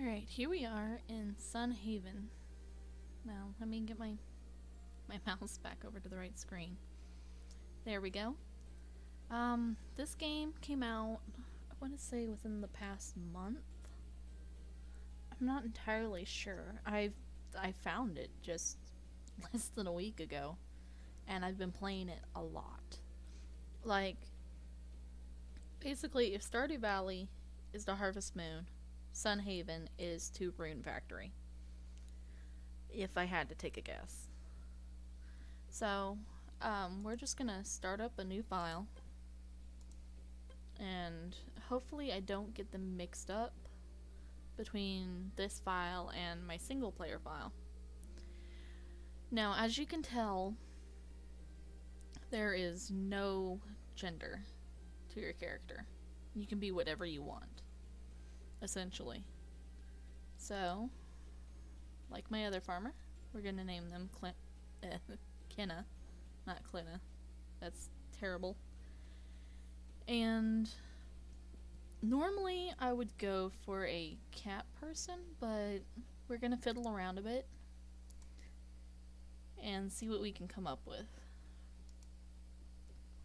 Alright, here we are in Sun Haven. Now, let me get my mouse back over to the right screen. There we go. This game came out, I want to say within the past month. I'm not entirely sure. I found it just less than a week ago, and I've been playing it a lot. Like, basically, if Stardew Valley is the Harvest Moon, Sun Haven is to Rune Factory. If I had to take a guess. So, we're just gonna start up a new file. And hopefully I don't get them mixed up between this file and my single player file. Now, as you can tell, there is no gender to your character. You can be whatever you want, essentially. So, like my other farmer, we're gonna name them Kenna, not Clina. That's terrible. And normally I would go for a cat person, but we're gonna fiddle around a bit and see what we can come up with.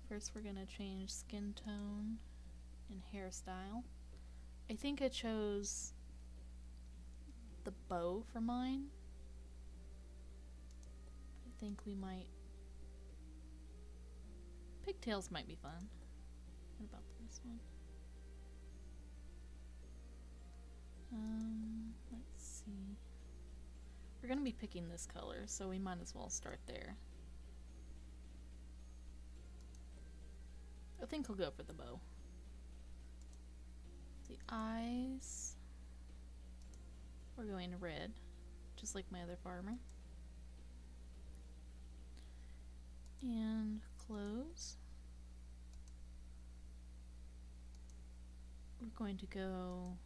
First, we're gonna change skin tone and hairstyle. I think I chose the bow for mine. I think we might... Pigtails might be fun. What about this one? Let's see. We're gonna be picking this color, so we might as well start there. I think I'll go for the bow. The eyes, we're going red, just like my other farmer. And clothes, we're going to go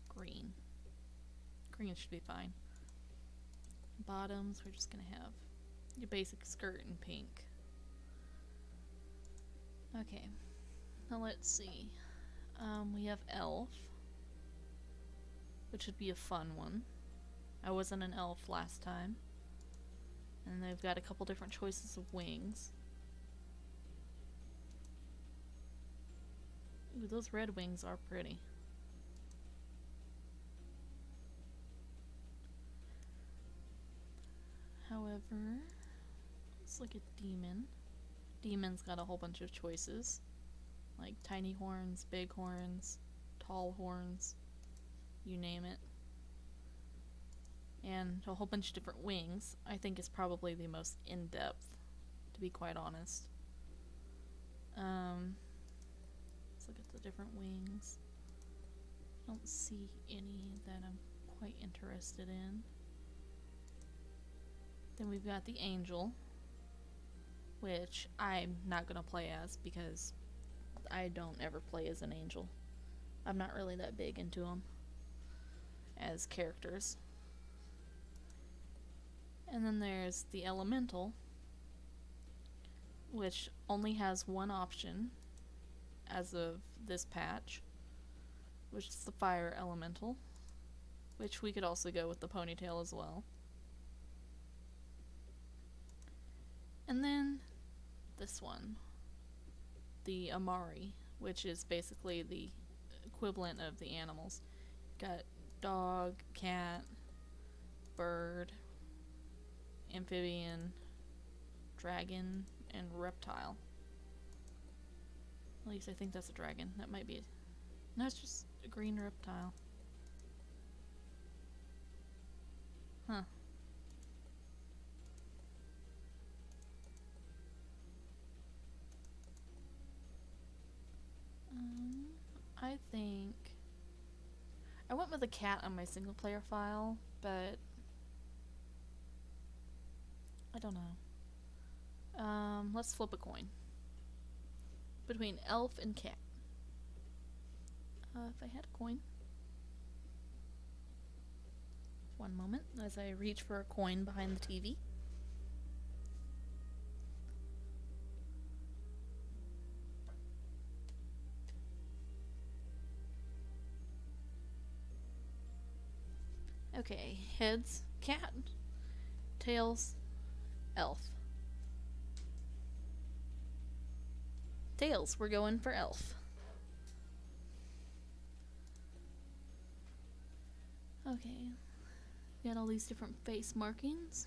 green. Green should be fine. Bottoms, we're just gonna have your basic skirt in pink. Okay, now let's see. We have elf, which would be a fun one. I wasn't an elf last time. And they've got a couple different choices of wings. Ooh, those red wings are pretty. However, let's look at demon. Demon's got a whole bunch of choices, like tiny horns, big horns, tall horns, you name it. And a whole bunch of different wings. I think is probably the most in-depth, to be quite honest. Let's look at the different wings. I don't see any that I'm quite interested in. Then we've got the angel, which I'm not gonna play as because I don't ever play as an angel. I'm not really that big into them as characters. And then there's the elemental, which only has one option as of this patch, which is the fire elemental, which we could also go with the ponytail as well. And then this one, the Amari, which is basically the equivalent of the animals. Got dog, cat, bird, amphibian, dragon, and reptile. At least I think that's a dragon. That might be it. No, it's just a green reptile. Huh. I think I went with a cat on my single player file, but I don't know. Let's flip a coin between elf and cat. If I had a coin. One moment as I reach for a coin behind the TV. Okay, heads, cat. Tails, elf. Tails, we're going for elf. Okay, got all these different face markings.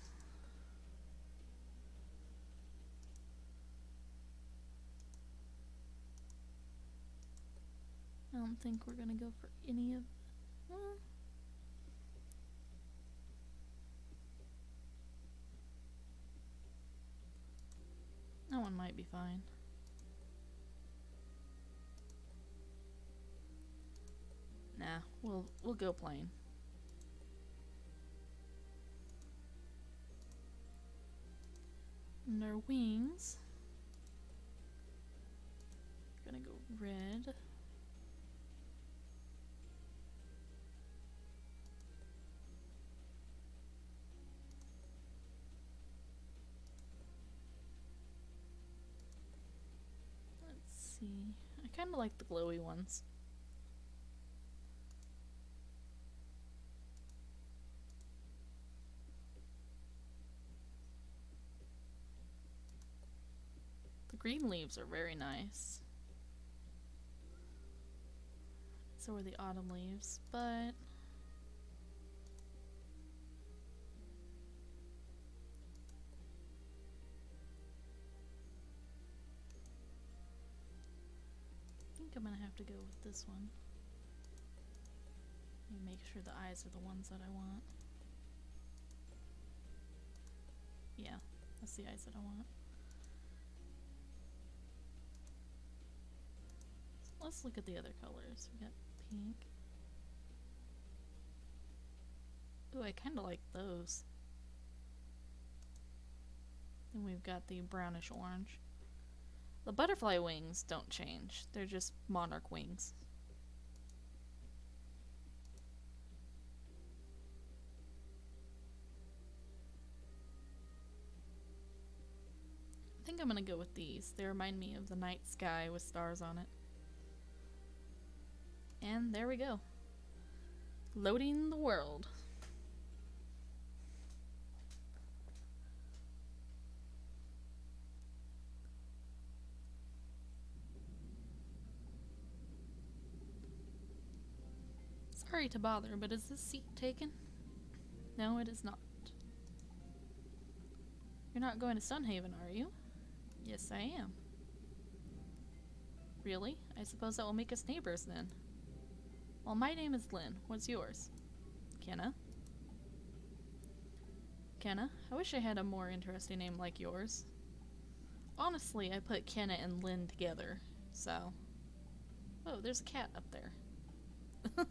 I don't think we're gonna go for any of... that one might be fine. Nah, we'll go plain. And their wings, gonna go red. Let's see. I kind of like the glowy ones. The green leaves are very nice. So are the autumn leaves, but I think I'm gonna have to go with this one. Let me make sure the eyes are the ones that I want. Yeah, that's the eyes that I want. So let's look at the other colors. We got pink. Ooh, I kind of like those. Then we've got the brownish orange. The butterfly wings don't change. They're just monarch wings. I think I'm gonna go with these. They remind me of the night sky with stars on it. And there we go. Loading the world. Sorry to bother, but is this seat taken? No, it is not. You're not going to Sunhaven, are you? Yes, I am. Really? I suppose that will make us neighbors then. Well, my name is Lynn. What's yours? Kenna. Kenna? I wish I had a more interesting name like yours. Honestly, I put Kenna and Lynn together, so... Oh, there's a cat up there. I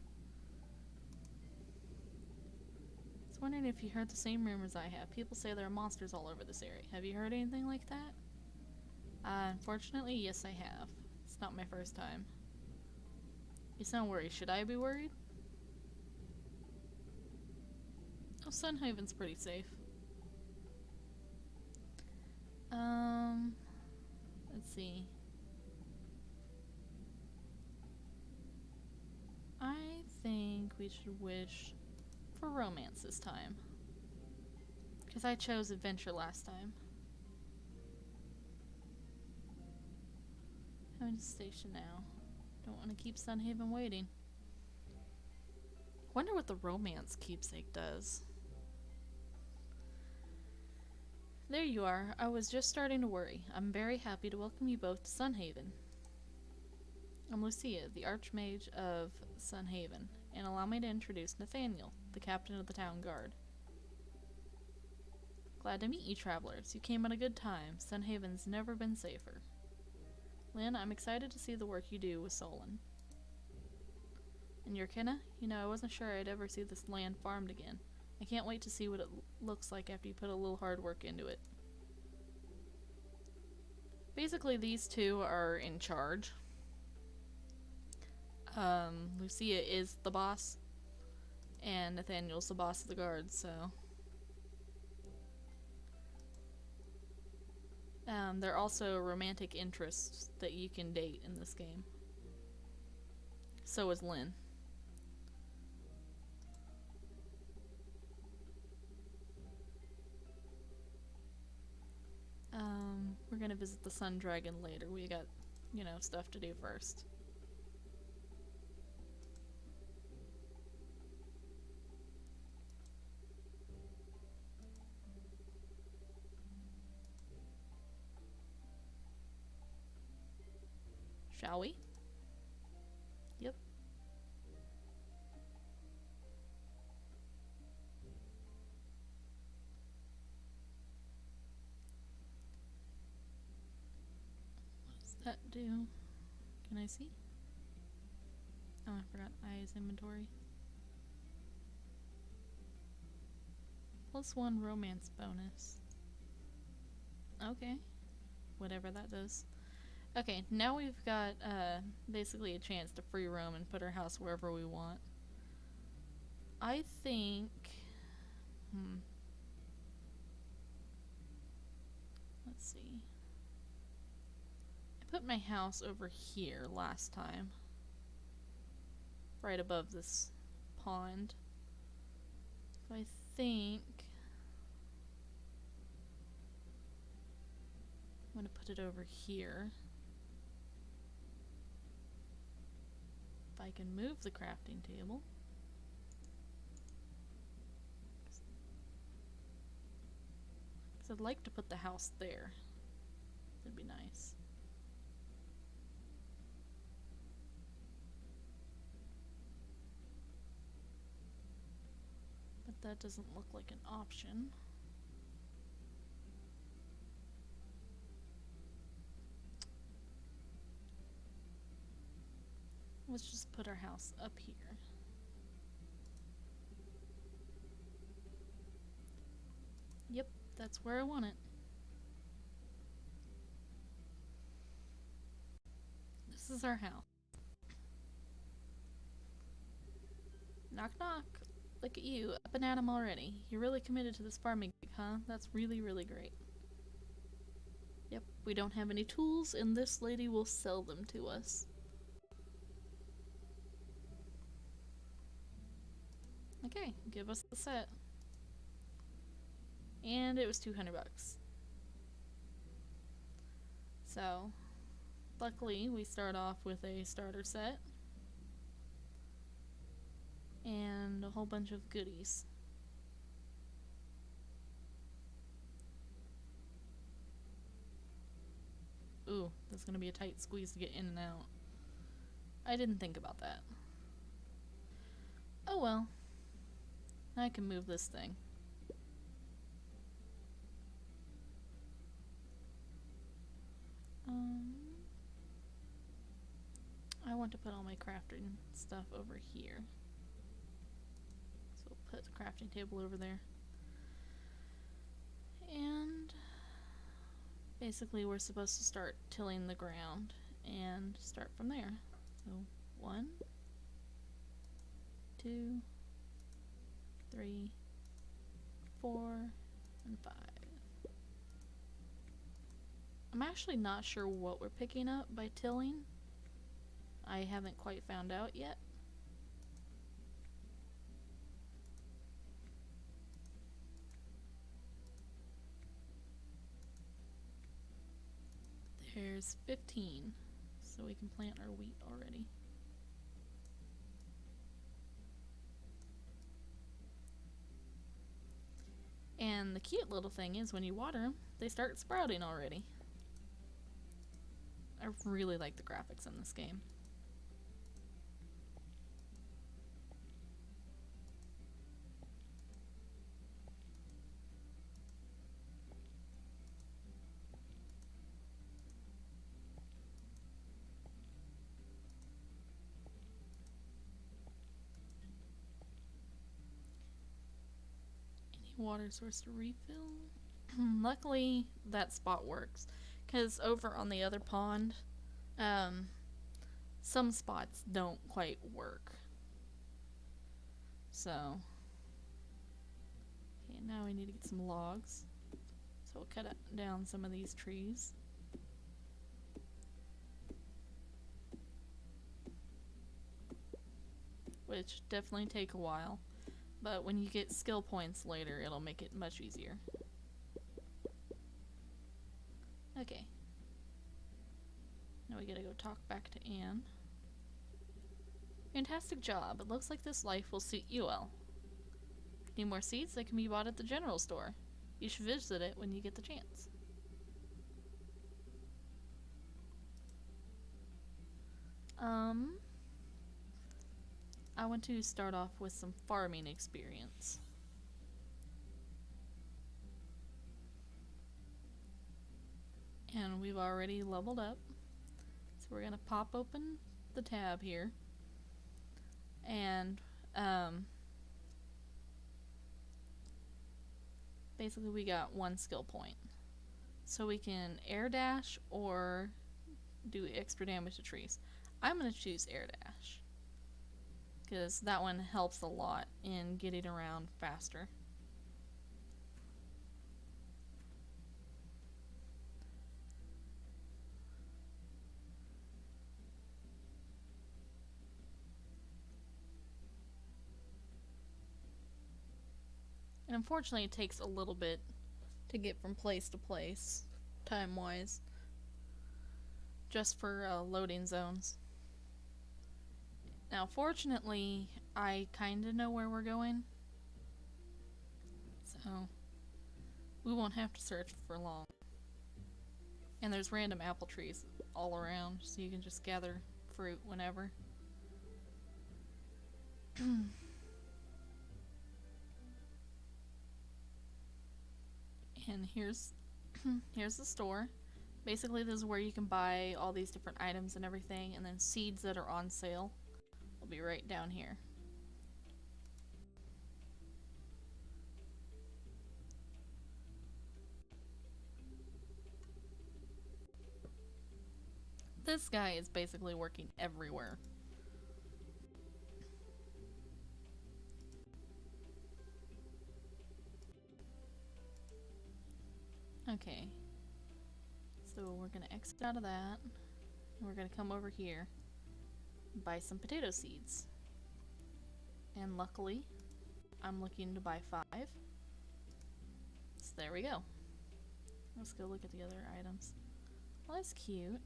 was wondering if you heard the same rumors I have. People say there are monsters all over this area. Have you heard anything like that? Unfortunately, yes I have. It's not my first time. You sound worried. Should I be worried? Oh, Sunhaven's pretty safe. Let's see. I think we should wish for romance this time. Because I chose adventure last time. Having to station now. Don't want to keep Sunhaven waiting. Wonder what the romance keepsake does. There you are. I was just starting to worry. I'm very happy to welcome you both to Sunhaven. I'm Lucia, the Archmage of Sunhaven, and allow me to introduce Nathaniel, the captain of the town guard. Glad to meet you, travelers. You came at a good time. Sunhaven's never been safer. Lynn, I'm excited to see the work you do with Solon. And you're Kenna? You know, I wasn't sure I'd ever see this land farmed again. I can't wait to see what it looks like after you put a little hard work into it. Basically, these two are in charge. Lucia is the boss, and Nathaniel's the boss of the guards, so... there are also romantic interests that you can date in this game. So is Lynn. gonna visit the Sun Dragon later. We got, you know, stuff to do first. Shall we? Yep. What does that do? Can I see? Oh, I forgot Aya's inventory. +1 romance bonus. Okay. Whatever that does. Okay, now we've got basically a chance to free roam and put our house wherever we want. I think... Let's see. I put my house over here last time. Right above this pond. So I think... I'm gonna put it over here. If I can move the crafting table. Because I'd like to put the house there. That'd be nice. But that doesn't look like an option. Let's just put our house up here. Yep, that's where I want it. This is our house. Knock knock. Look at you, up and at 'em already. You're really committed to this farming gig, huh? That's really, really great. Yep, we don't have any tools, and this lady will sell them to us. Okay, give us the set. And it was 200 bucks. So, luckily we start off with a starter set. And a whole bunch of goodies. Ooh, that's gonna be a tight squeeze to get in and out. I didn't think about that. Oh well. I can move this thing. I want to put all my crafting stuff over here. So we'll put the crafting table over there. And basically we're supposed to start tilling the ground and start from there. So 1, 2, 3, 4, and 5. I'm actually not sure what we're picking up by tilling. I haven't quite found out yet. There's 15, so we can plant our wheat already. And the cute little thing is when you water them, they start sprouting already. I really like the graphics in this game. Water source to refill. Luckily that spot works, because over on the other pond some spots don't quite work. So okay, now we need to get some logs, so we'll cut down some of these trees. Which definitely take a while. But when you get skill points later, it'll make it much easier. Okay. Now we gotta go talk back to Anne. Fantastic job. It looks like this life will suit you well. Need more seeds? They can be bought at the general store. You should visit it when you get the chance. I want to start off with some farming experience. And we've already leveled up. So we're gonna pop open the tab here. And, basically we got 1 skill point. So we can air dash or do extra damage to trees. I'm gonna choose air dash, because that one helps a lot in getting around faster. And unfortunately it takes a little bit to get from place to place, time-wise, just for loading zones. Now fortunately, I kinda know where we're going, so we won't have to search for long. And there's random apple trees all around, so you can just gather fruit whenever. And here's the store. Basically this is where you can buy all these different items and everything, and then seeds that are on sale will be right down here. This guy is basically working everywhere. Okay, so we're gonna exit out of that, and we're gonna come over here and buy some potato seeds. And luckily, I'm looking to buy 5. So there we go. Let's go look at the other items. Well, that's cute.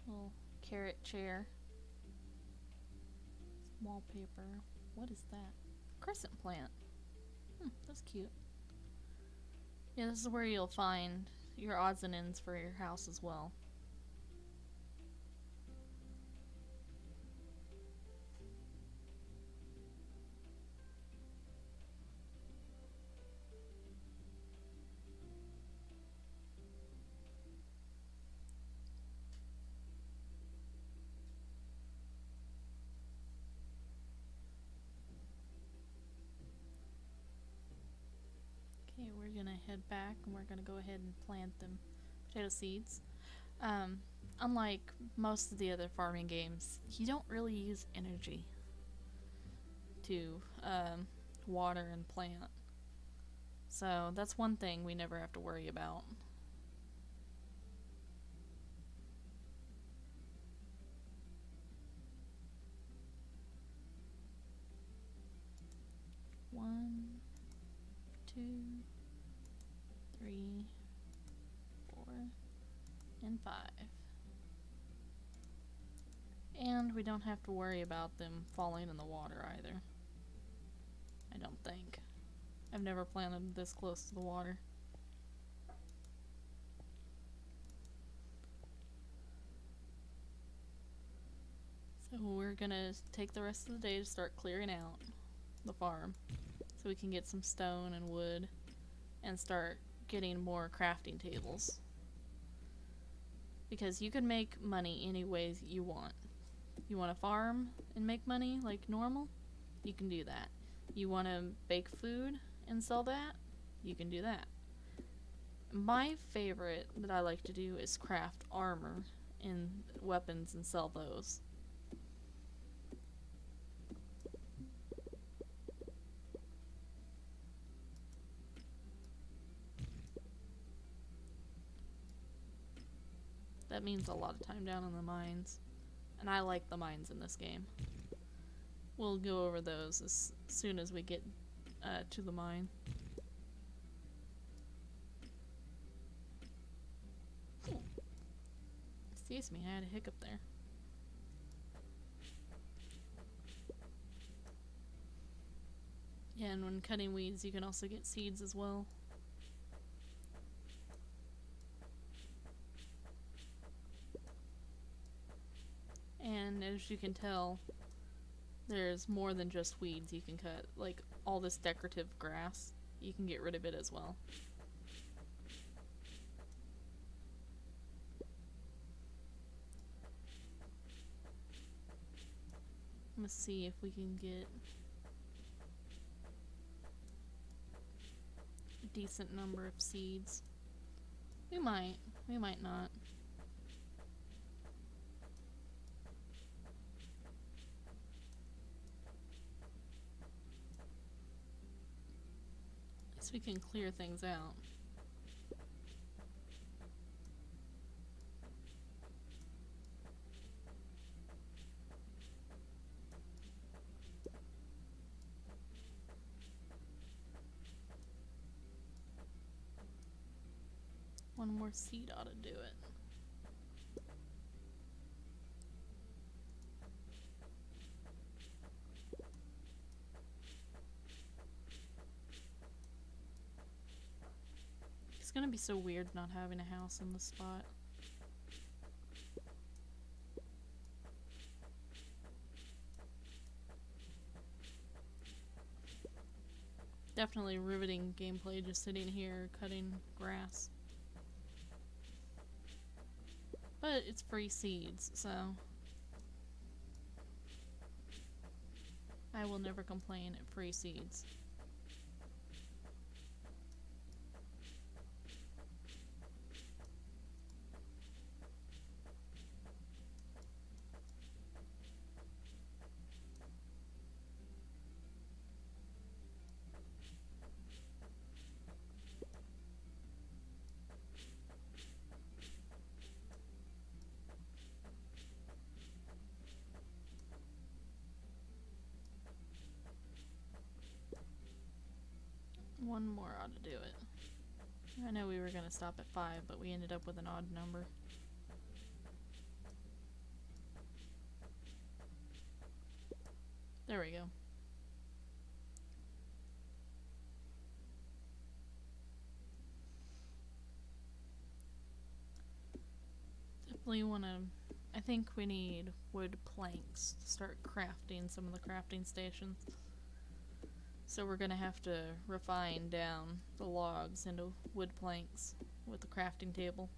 Little carrot chair. Some wallpaper. What is that? Crescent plant. That's cute. Yeah, this is where you'll find your odds and ends for your house as well. Okay, we're gonna head back and we're gonna go ahead and plant them potato seeds. Unlike most of the other farming games, you don't really use energy to water and plant. So that's one thing we never have to worry about. One, 2, 3, 4, and 5. And we don't have to worry about them falling in the water either. I don't think. I've never planted this close to the water. So we're gonna take the rest of the day to start clearing out the farm so we can get some stone and wood and start getting more crafting tables. Because you can make money any ways you want. You want to farm and make money like normal? You can do that. You want to bake food and sell that? You can do that. My favorite that I like to do is craft armor and weapons and sell those. That means a lot of time down in the mines. And I like the mines in this game. We'll go over those as soon as we get to the mine. Excuse me, I had a hiccup there. Yeah, and when cutting weeds, you can also get seeds as well. And as you can tell, there's more than just weeds you can cut. Like, all this decorative grass, you can get rid of it as well. Let's see if we can get a decent number of seeds. We might not. At least we can clear things out. One more seed ought to do it. It's gonna be so weird not having a house in this spot. Definitely riveting gameplay just sitting here cutting grass. But it's free seeds, so I will never complain at free seeds. One more ought to do it. I know we were gonna stop at 5, but we ended up with an odd number. There we go. Definitely wanna... I think we need wood planks to start crafting some of the crafting stations. So we're gonna have to refine down the logs into wood planks with the crafting table.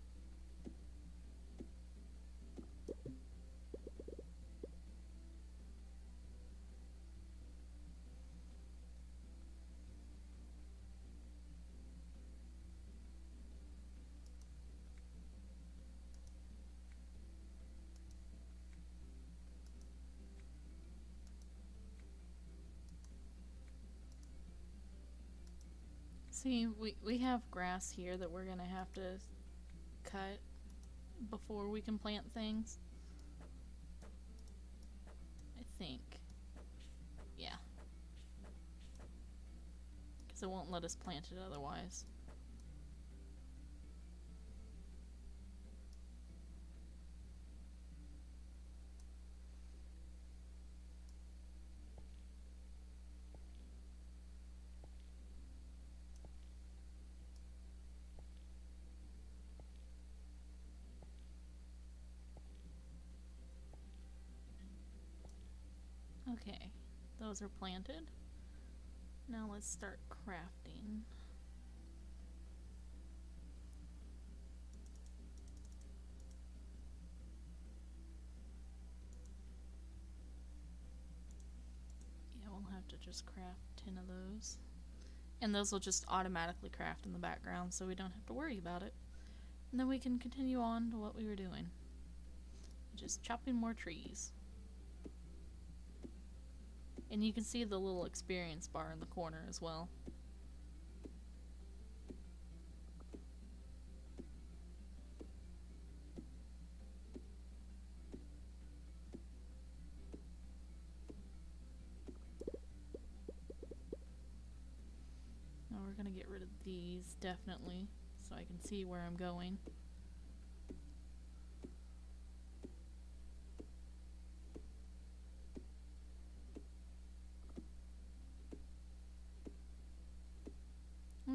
See, we have grass here that we're gonna have to cut before we can plant things. I think. Yeah. Because it won't let us plant it otherwise. Okay, those are planted. Now let's start crafting. Yeah, we'll have to just craft 10 of those. And those will just automatically craft in the background, so we don't have to worry about it. And then we can continue on to what we were doing. Just chopping more trees. And you can see the little experience bar in the corner as well. Now we're gonna get rid of these, definitely, so I can see where I'm going.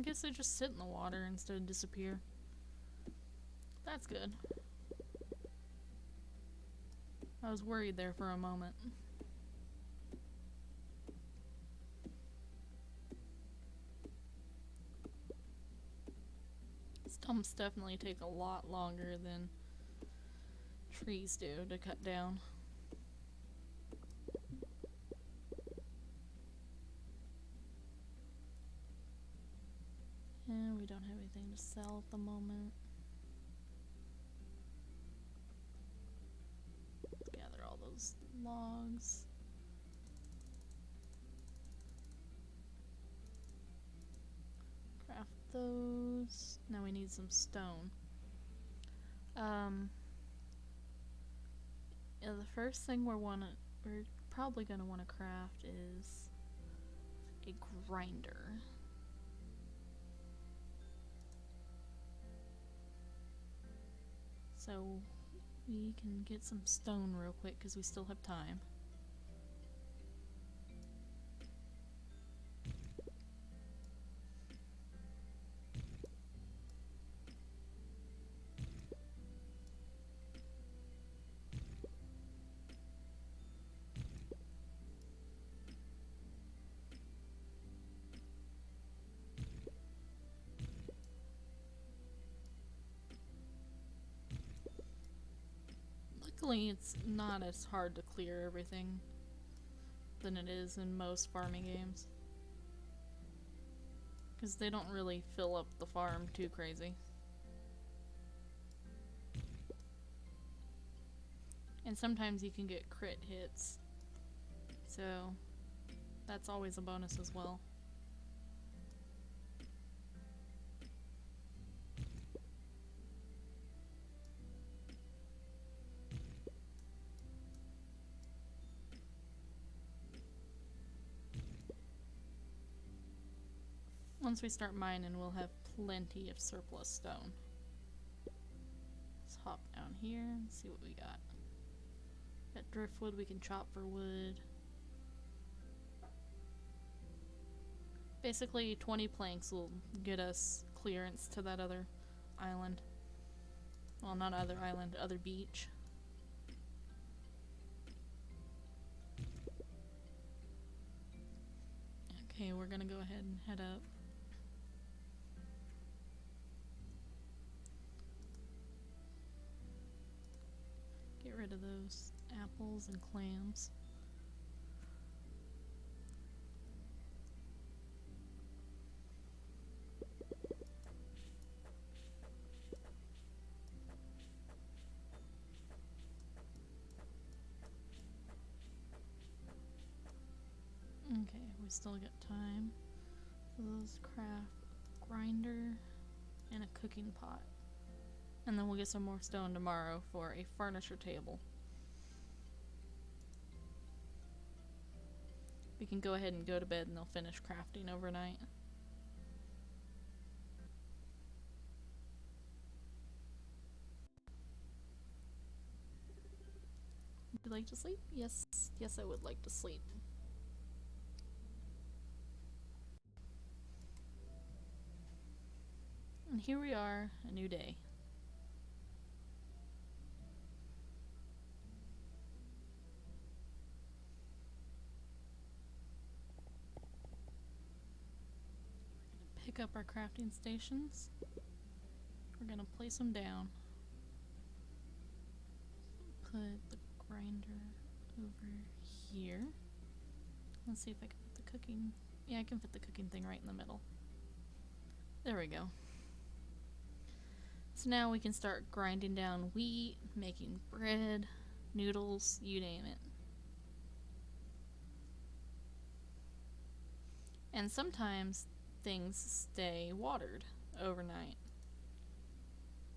guess they just sit in the water instead of disappear. That's good. I was worried there for a moment. Stumps definitely take a lot longer than trees do to cut down. And we don't have anything to sell at the moment. Let's gather all those logs. Craft those. Now we need some stone. Yeah, the first thing we're probably gonna want to craft is a grinder. So we can get some stone real quick because we still have time. Luckily, it's not as hard to clear everything than it is in most farming games. Because they don't really fill up the farm too crazy. And sometimes you can get crit hits. So that's always a bonus as well. Once we start mining, we'll have plenty of surplus stone. Let's hop down here and see what we got. Got driftwood we can chop for wood. Basically, 20 planks will get us clearance to that other island. Well, not other island, other beach. Okay, we're gonna go ahead and head up. Get rid of those apples and clams. Okay, we still got time. So those craft grinder and a cooking pot. And then we'll get some more stone tomorrow for a furniture table. We can go ahead and go to bed and they'll finish crafting overnight. Would you like to sleep? Yes. Yes, I would like to sleep. And here we are, a new day. Pick up our crafting stations. We're gonna place them down. Put the grinder over here. Let's see if I can put the cooking. Yeah, I can fit the cooking thing right in the middle. There we go. So now we can start grinding down wheat, making bread, noodles, you name it. And sometimes things stay watered overnight.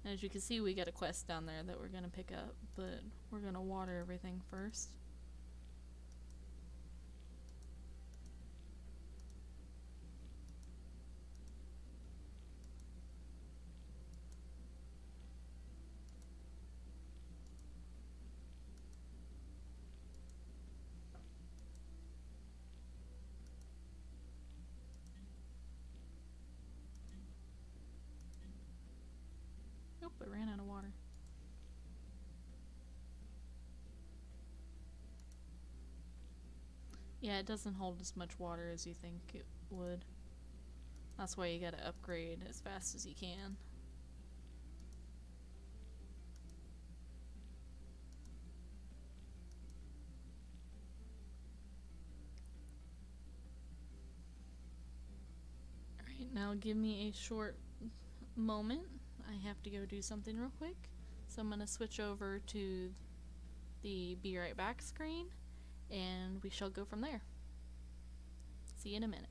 As you can see, we got a quest down there that we're going to pick up, but we're going to water everything first. Yeah, it doesn't hold as much water as you think it would. That's why you gotta upgrade as fast as you can. Alright, now give me a short moment. I have to go do something real quick. So I'm gonna switch over to the be right back screen and we shall go from there. See you in a minute.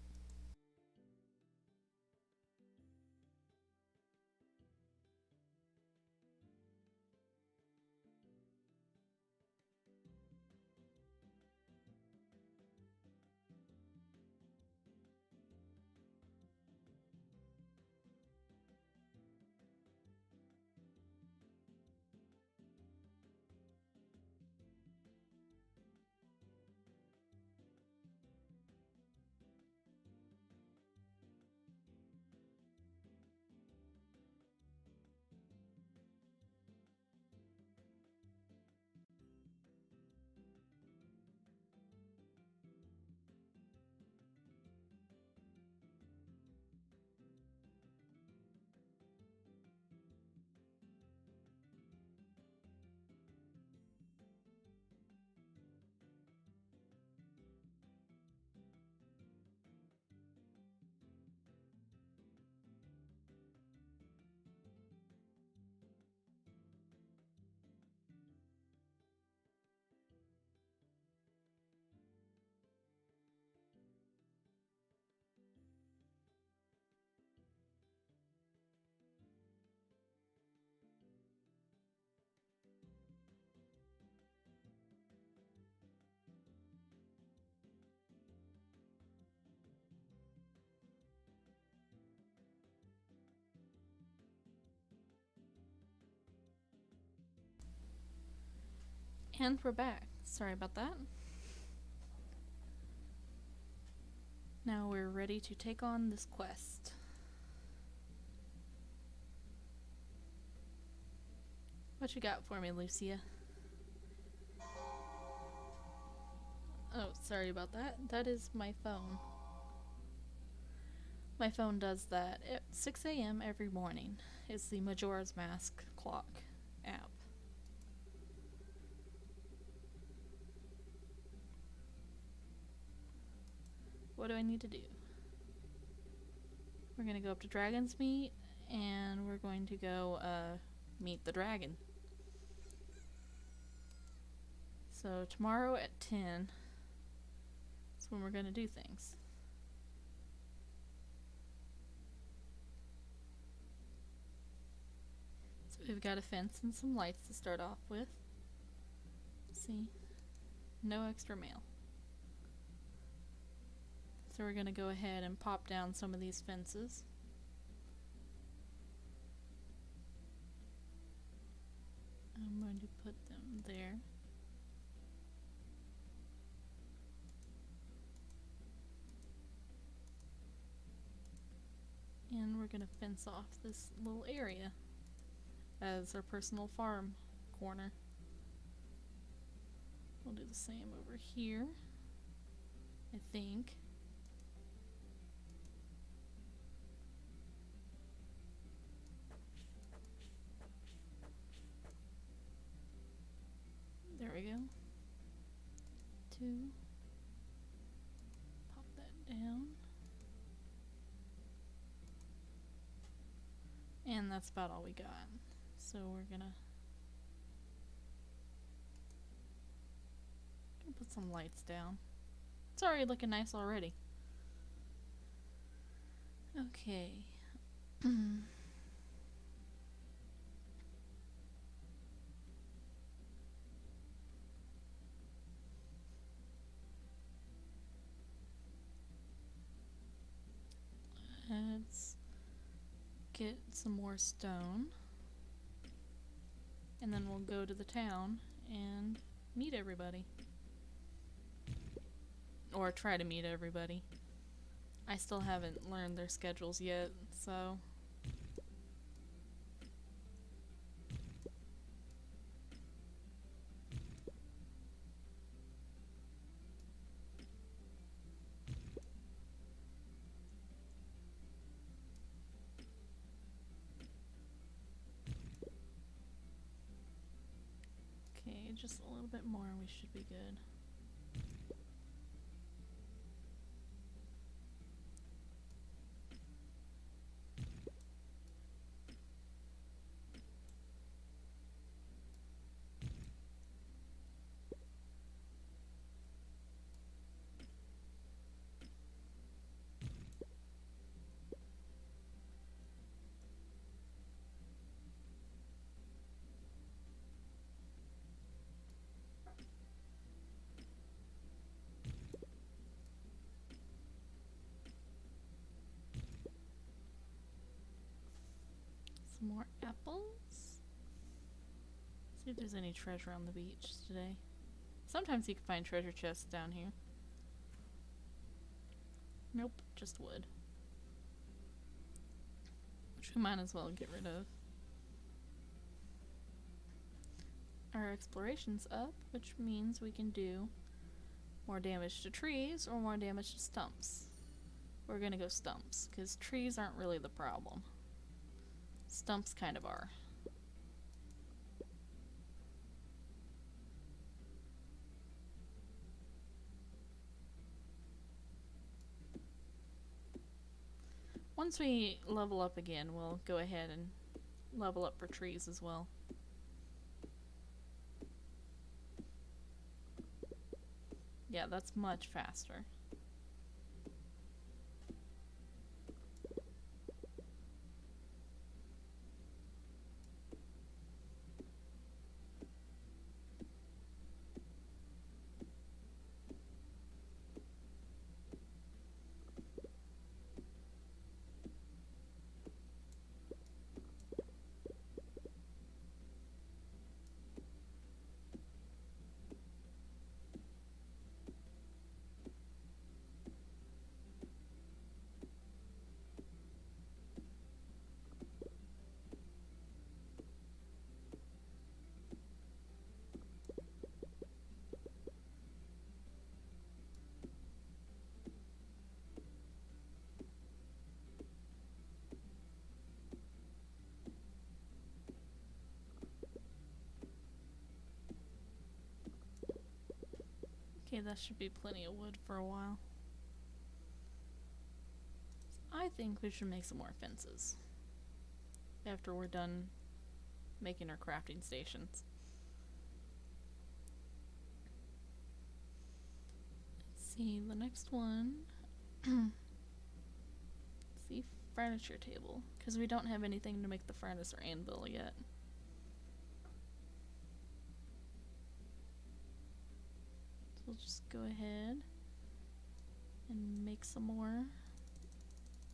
And we're back. Sorry about that. Now we're ready to take on this quest. What you got for me, Lucia? Oh, sorry about that. That is my phone. My phone does that at 6 a.m. every morning. It's the Majora's Mask clock app. What do I need to do? We're gonna go up to Dragon's Meet and we're going to go meet the dragon. So tomorrow at 10 is when we're gonna do things. So we've got a fence and some lights to start off with. See? No extra mail. So we're gonna go ahead and pop down some of these fences. I'm going to put them there. And we're gonna fence off this little area as our personal farm corner. We'll do the same over here, I think. There we go. 2. Pop that down. And that's about all we got. So we're gonna put some lights down. It's already looking nice already. Okay. Let's get some more stone. And then we'll go to the town and meet everybody. Or try to meet everybody. I still haven't learned their schedules yet, so... Okay, just a little bit more and we should be good. Some more apples. See if there's any treasure on the beach today. Sometimes you can find treasure chests down here. Nope, just wood. Which we might as well get rid of. Our exploration's up, which means we can do more damage to trees or more damage to stumps. We're gonna go stumps, because trees aren't really the problem. Stumps kind of are. Once we level up again, we'll go ahead and level up for trees as well. Yeah, that's much faster. Okay, that should be plenty of wood for a while. So I think we should make some more fences after we're done making our crafting stations. Let's see, the next one. Let's see, furniture table, because we don't have anything to make the furnace or anvil yet. We'll just go ahead and make some more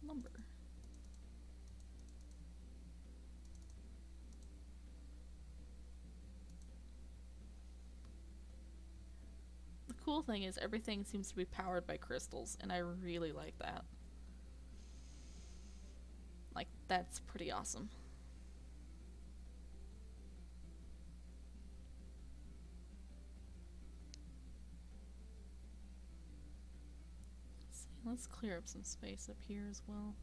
lumber. The cool thing is everything seems to be powered by crystals, and I really like that. Like, that's pretty awesome. Let's clear up some space up here as well.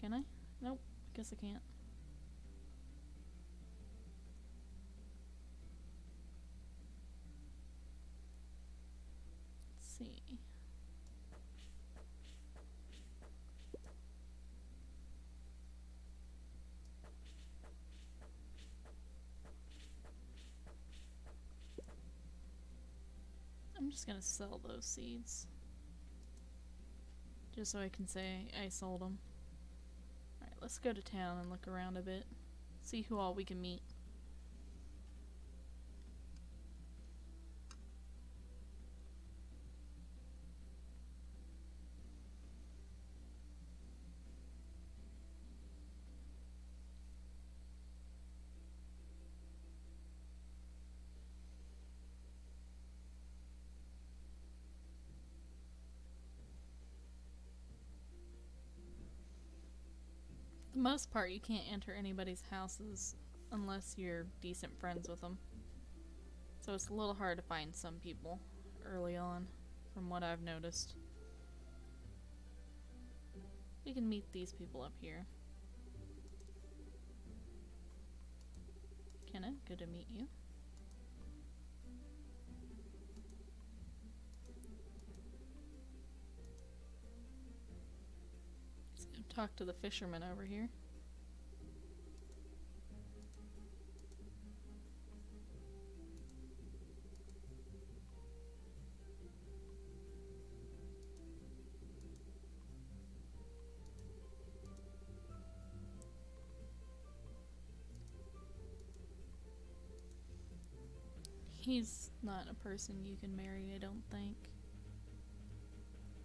Can I? Nope, I guess I can't. Let's see. I'm just gonna sell those seeds. Just so I can say I sold them. Alright, let's go to town and look around a bit. See who all we can meet. For the most part, you can't enter anybody's houses unless you're decent friends with them. So it's a little hard to find some people early on, from what I've noticed. We can meet these people up here. Kenna, good to meet you. talk to the fisherman over here. He's not a person you can marry, I don't think.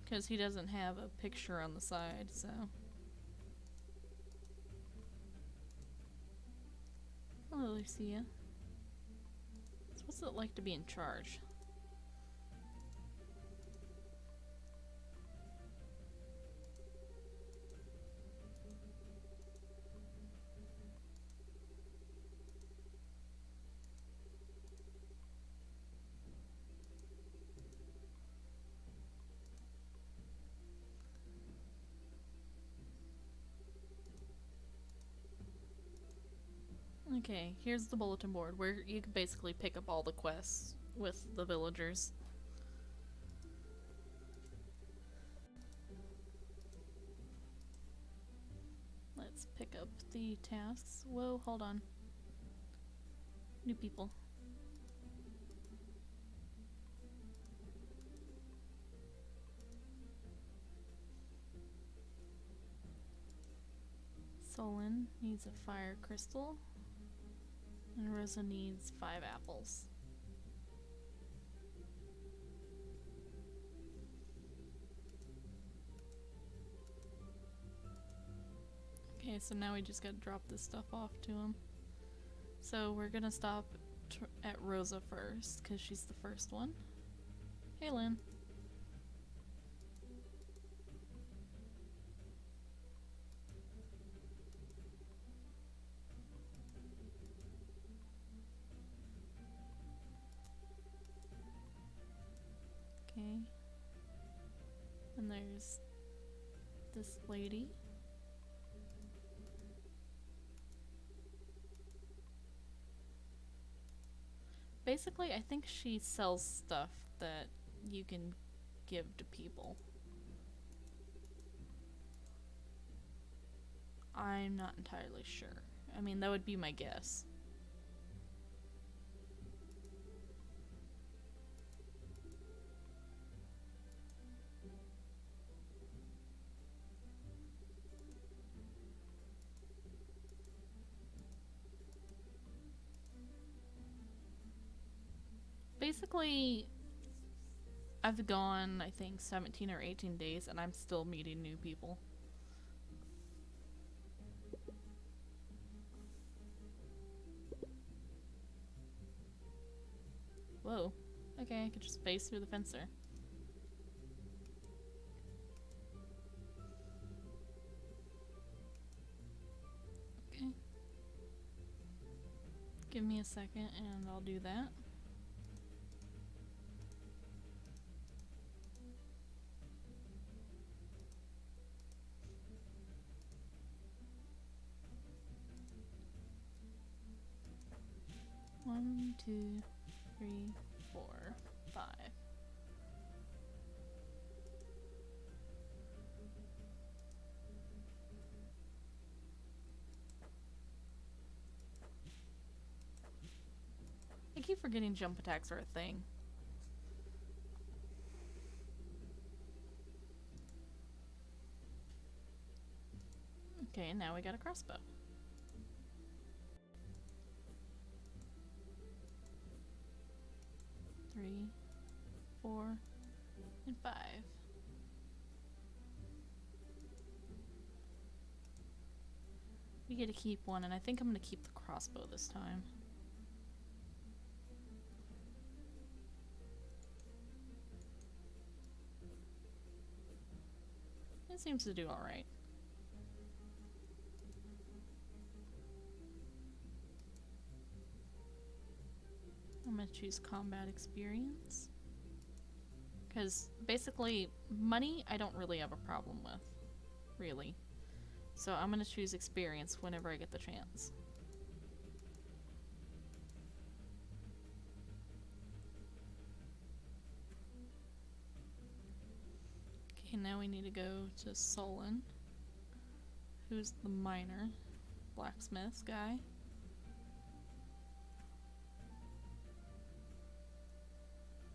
Because he doesn't have a picture on the side, so. Hello, Lucia. So what's it like to be in charge? Okay, here's the bulletin board where you can basically pick up all the quests with the villagers. Let's pick up the tasks. Whoa, hold on. New people. Solon needs a fire crystal. And Rosa needs 5 apples. Okay, so now we just gotta drop this stuff off to him. So we're gonna stop at Rosa first, because she's the first one. Hey, Lynn. Okay. And there's this lady. Basically, I think she sells stuff that you can give to people. I'm not entirely sure. I mean, that would be my guess. Basically, I've gone, I think, 17 or 18 days, and I'm still meeting new people. Whoa. Okay, I could just phase through the fencer. Okay. Give me a second, and I'll do that. One, two, 3, 4, 5. I keep forgetting jump attacks are a thing. Okay, and now we got a crossbow. Three, 4, and 5. We get to keep one, and I think I'm going to keep the crossbow this time. It seems to do alright. I'm going to choose combat experience. Because basically, money I don't really have a problem with. Really. So I'm going to choose experience whenever I get the chance. Okay, now we need to go to Solon. who's the miner, blacksmith guy.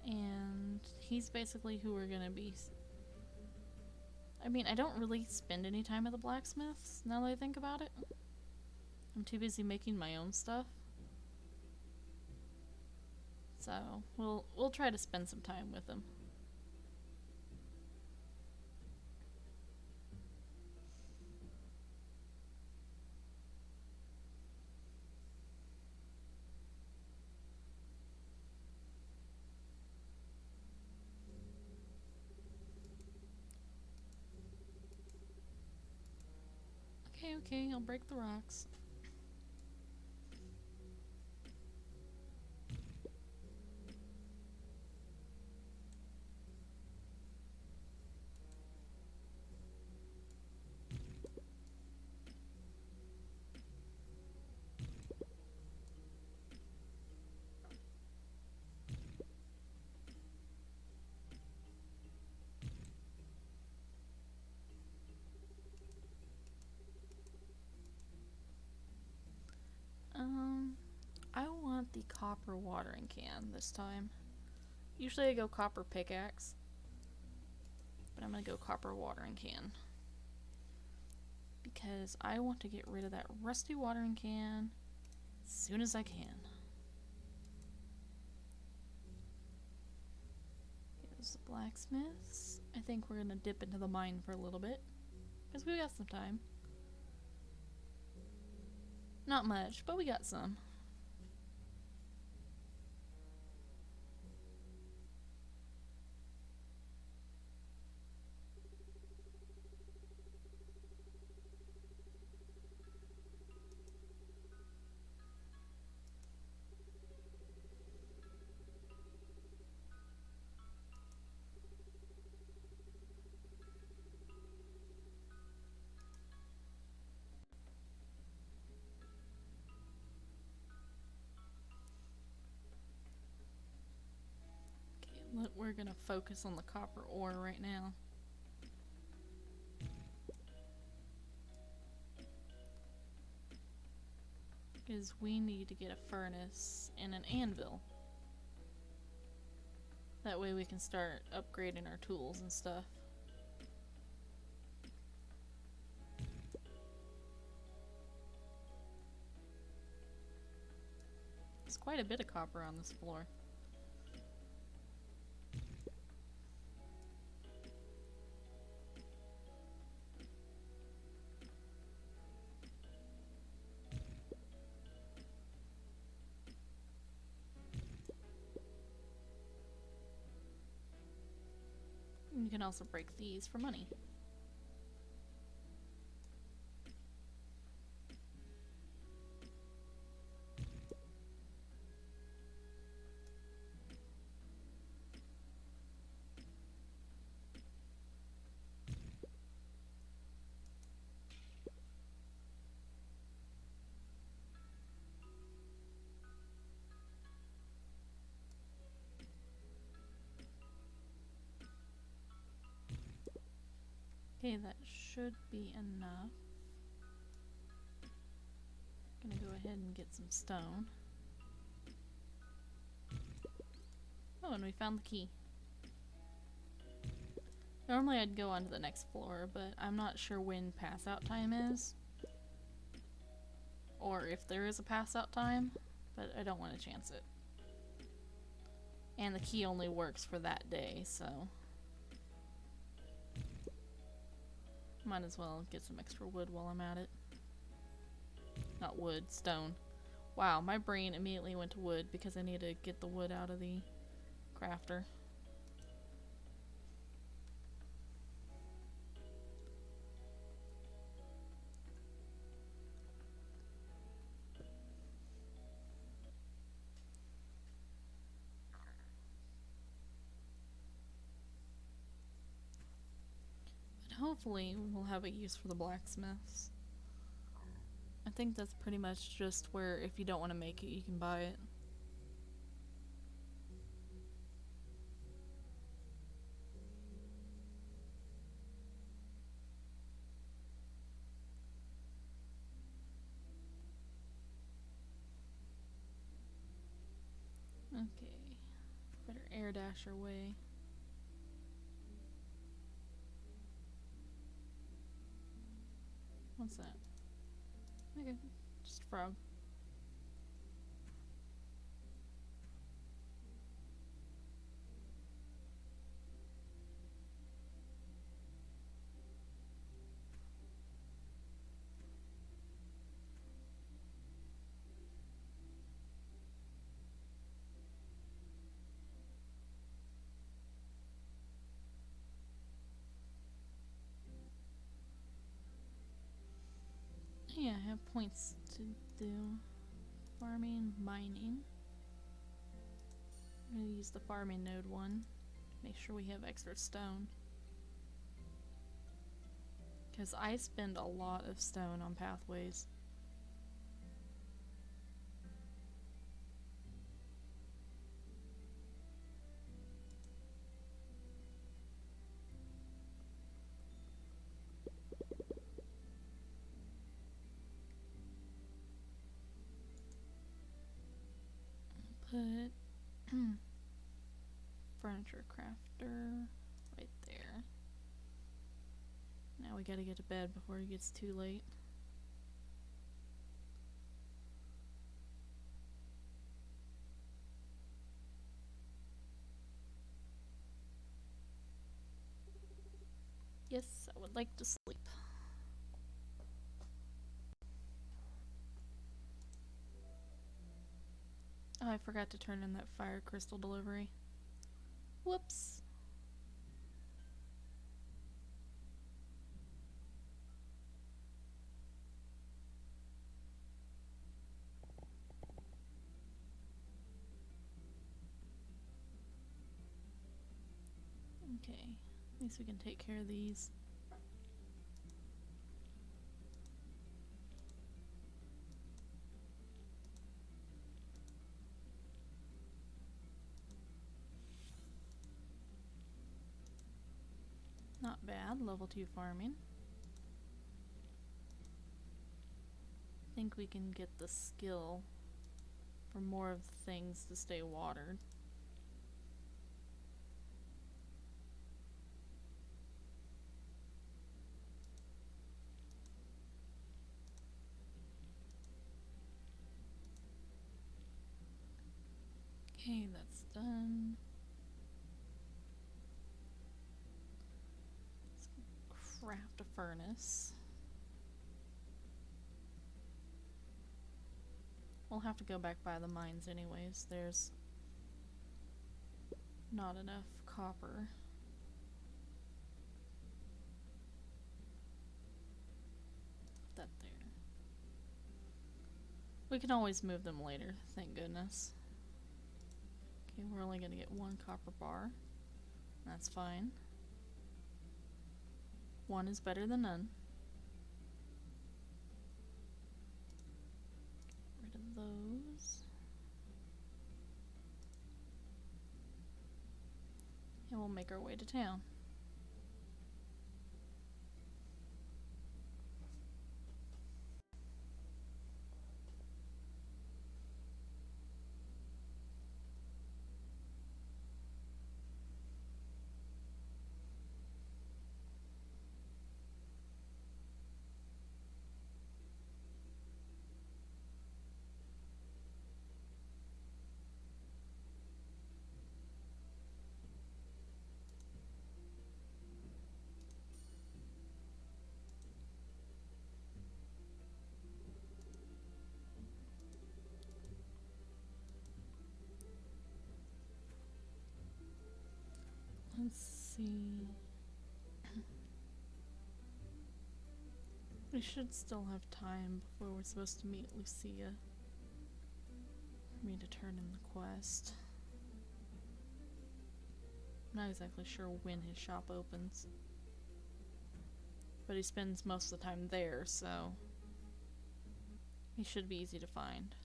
And he's basically who we're gonna be. I mean, I don't really spend any time at the blacksmiths, now that I think about it. I'm too busy making my own stuff. So, we'll try to spend some time with him. Okay, I'll break the rocks. I want the copper watering can this time. Usually I go copper pickaxe, but I'm gonna go copper watering can. Because I want to get rid of that rusty watering can as soon as I can. Here's the blacksmiths. I think we're gonna dip into the mine for a little bit, because we got some time. Not much, but we got some. We're gonna focus on the copper ore right now. Because we need to get a furnace and an anvil. That way we can start upgrading our tools and stuff. There's quite a bit of copper on this floor. You can also break these for money. Okay, that should be enough. Gonna go ahead and get some stone. Oh, and we found the key. Normally I'd go on to the next floor, but I'm not sure when pass out time is. Or if there is a pass out time, but I don't want to chance it. And the key only works for that day, so might as well get some extra wood while I'm at it. Not wood, stone. Wow, my brain immediately went to wood because I need to get the wood out of the crafter. Hopefully we'll have a use for the blacksmiths. I think that's pretty much just where if you don't want to make it, you can buy it. air dash our way. What's that? Okay, just a frog. Yeah, I have points to do. Farming, mining. I'm gonna use the farming node one. Make sure we have extra stone. Because I spend a lot of stone on pathways. Put furniture crafter right there. Now we gotta get to bed before it gets too late. Yes, I would like to sleep. Oh, I forgot to turn in that fire crystal delivery. Whoops. Okay, at least we can take care of these. Not bad, level 2 farming. I think we can get the skill for more of the things to stay watered. Okay, that's done. Let's craft a furnace. We'll have to go back by the mines anyways. There's not enough copper. Put that there. We can always move them later, thank goodness. Okay, we're only gonna get 1 copper bar. That's fine. 1 is better than none. Get rid of those. And we'll make our way to town. Let's see. We should still have time before we're supposed to meet Lucia for me to turn in the quest. I'm not exactly sure when his shop opens, but he spends most of the time there, so he should be easy to find.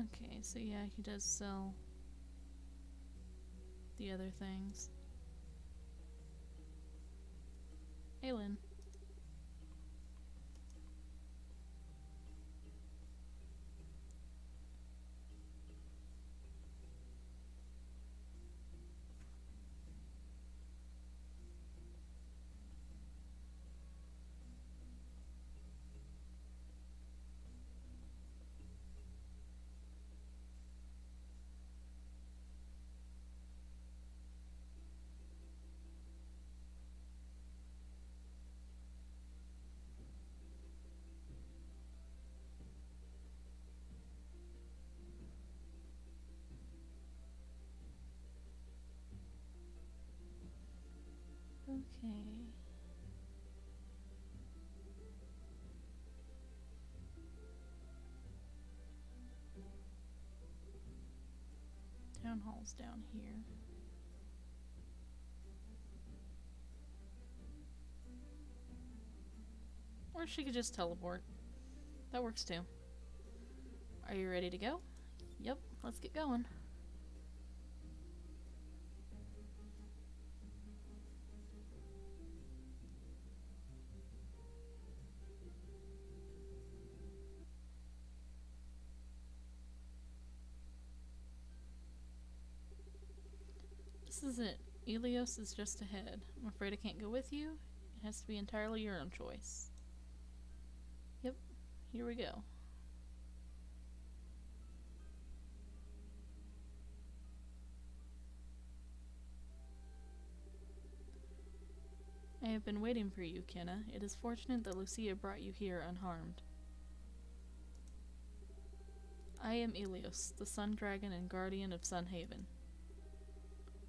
Okay, so yeah, he does sell the other things. Hey, Lynn. Okay. Town hall's down here. Or she could just teleport. That works too. Are you ready to go? Yep, let's get going. This is it. Ilios is just ahead. I'm afraid I can't go with you. It has to be entirely your own choice. Yep, here we go. I have been waiting for you, Kenna. It is fortunate that Lucia brought you here unharmed. I am Ilios, the Sun Dragon and Guardian of Sunhaven.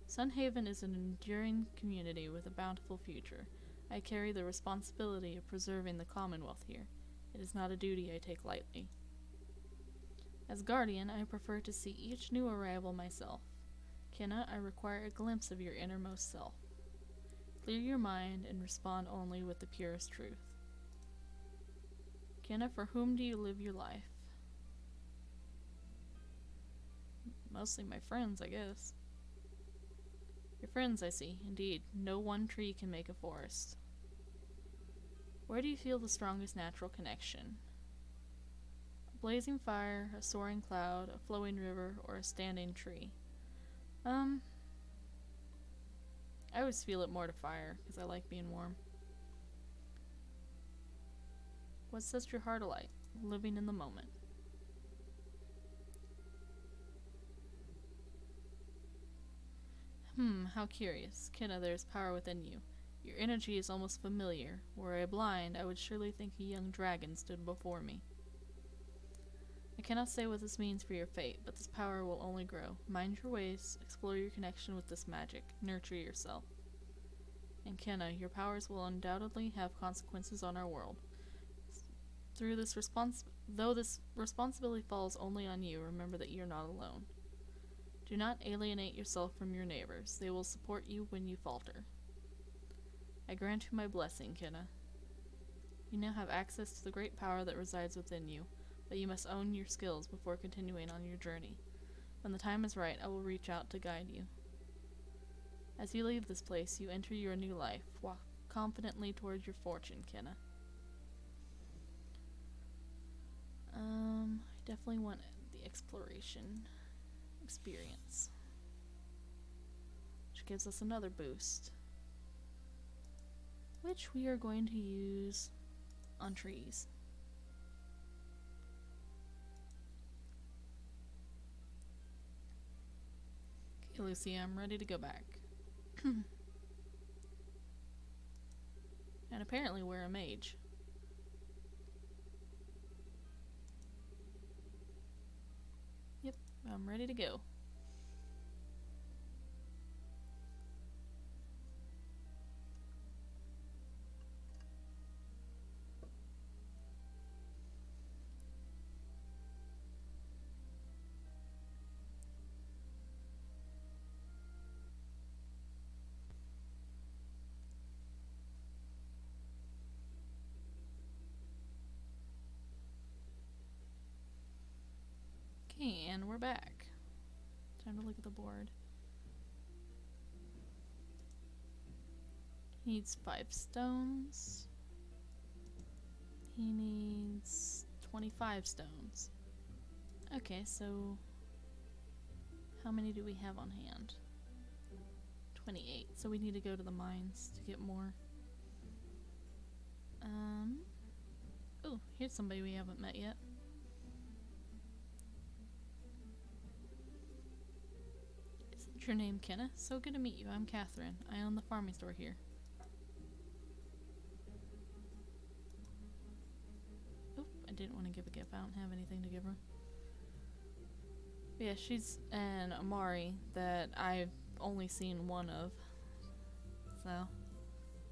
Sunhaven is an enduring community with a bountiful future. I carry the responsibility of preserving the Commonwealth here. It is not a duty I take lightly. As Guardian, I prefer to see each new arrival myself. Kenna, I require a glimpse of your innermost self. Clear your mind and respond only with the purest truth. Kenna, for whom do you live your life? Mostly my friends, I guess. Your friends, I see. Indeed, no one tree can make a forest. Where do you feel the strongest natural connection? A blazing fire, a soaring cloud, a flowing river, or a standing tree? I always feel it more to fire, because I like being warm. What sets your heart alight? Living in the moment. How curious. Kenna, there is power within you. Your energy is almost familiar. Were I blind, I would surely think a young dragon stood before me. I cannot say what this means for your fate, but this power will only grow. Mind your ways, explore your connection with this magic, nurture yourself. And Kenna, your powers will undoubtedly have consequences on our world. Though this responsibility falls only on you, remember that you're not alone. Do not alienate yourself from your neighbors. They will support you when you falter. I grant you my blessing, Kenna. You now have access to the great power that resides within you, but you must own your skills before continuing on your journey. When the time is right, I will reach out to guide you. As you leave this place, you enter your new life. Walk confidently towards your fortune, Kenna. I definitely want the exploration experience, which gives us another boost, which we are going to use on trees. Okay, Lucy, I'm ready to go back. And apparently we're a mage. Yep, I'm ready to go. Okay, and we're back. Time to look at the board. He needs 5 stones. He needs 25 stones. Okay, so how many do we have on hand? 28. So we need to go to the mines to get more. Oh, here's somebody we haven't met yet. Isn't your name Kenneth? So good to meet you. I'm Catherine. I own the farming store here. Oh, I didn't want to give a gift. I don't have anything to give her. But yeah, she's an Amari that I've only seen one of. So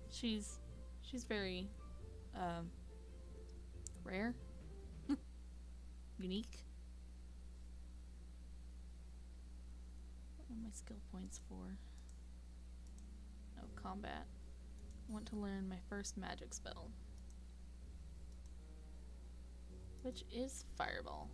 she's very rare. Unique. What are my skill points for? Oh, combat. I want to learn my first magic spell, which is Fireball.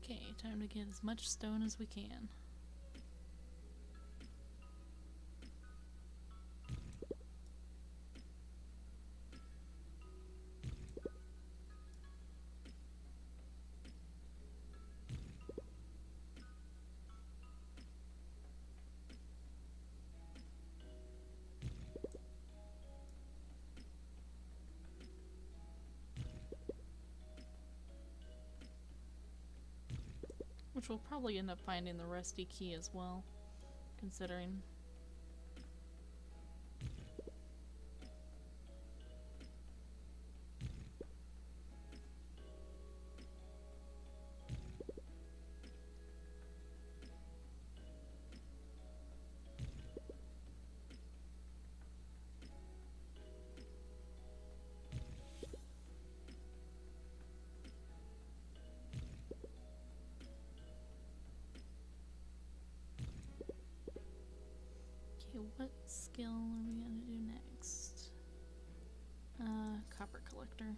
Okay, time to get as much stone as we can. Which we'll probably end up finding the rusty key as well, considering. Okay, what skill are we gonna do next? Copper collector.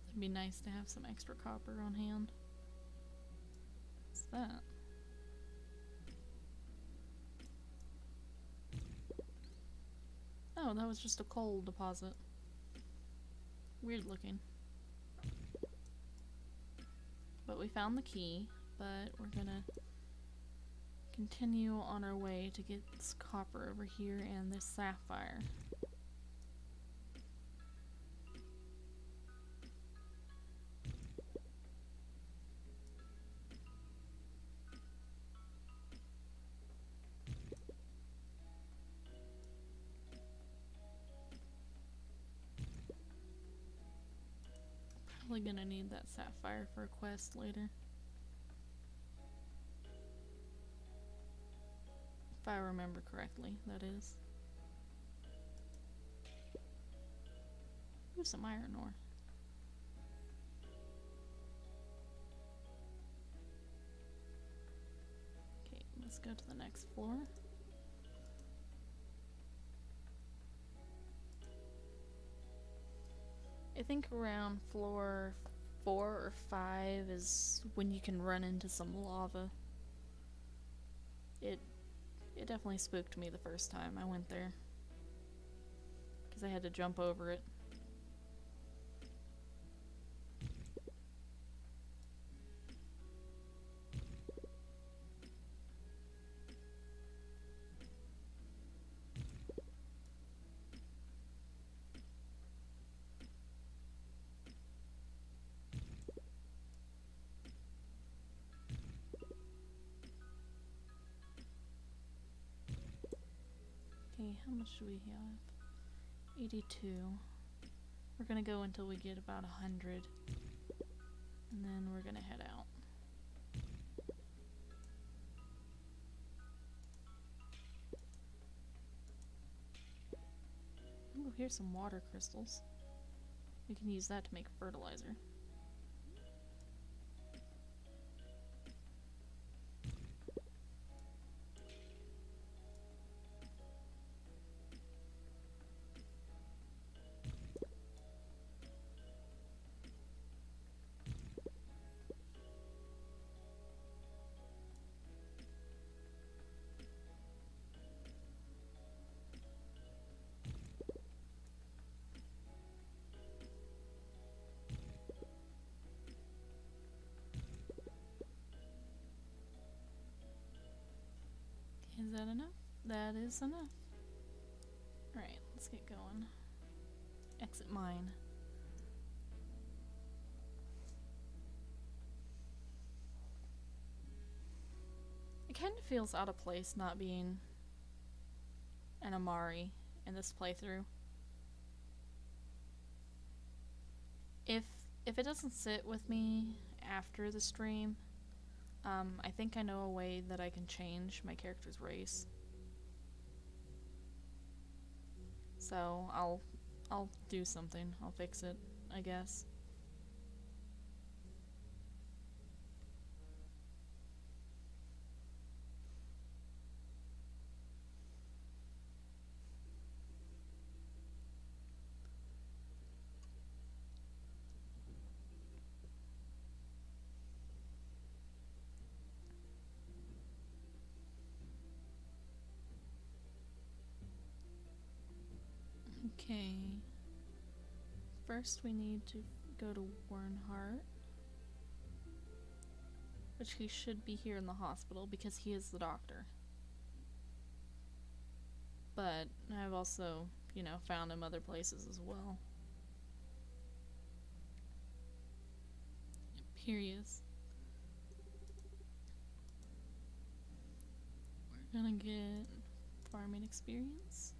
It'd be nice to have some extra copper on hand. What's that? Oh, that was just a coal deposit. Weird looking. But we found the key, but we're gonna continue on our way to get this copper over here and this sapphire. Probably gonna need that sapphire for a quest later. If I remember correctly, that is. Ooh, some iron ore. Okay, let's go to the next floor. I think around floor 4 or 5 is when you can run into some lava. It definitely spooked me the first time I went there, because I had to jump over it. Okay, how much do we have? 82. We're gonna go until we get about 100, and then we're gonna head out. Oh, here's some water crystals. We can use that to make fertilizer. Is that enough? That is enough. Alright, let's get going. Exit mine. It kind of feels out of place not being an Amari in this playthrough. If it doesn't sit with me after the stream, I think I know a way that I can change my character's race. So I'll do something. I'll fix it, I guess. Okay. First we need to go to Warrenhart, which he should be here in the hospital because he is the doctor. But I've also, you know, found him other places as well. Here he is. We're gonna get farming experience.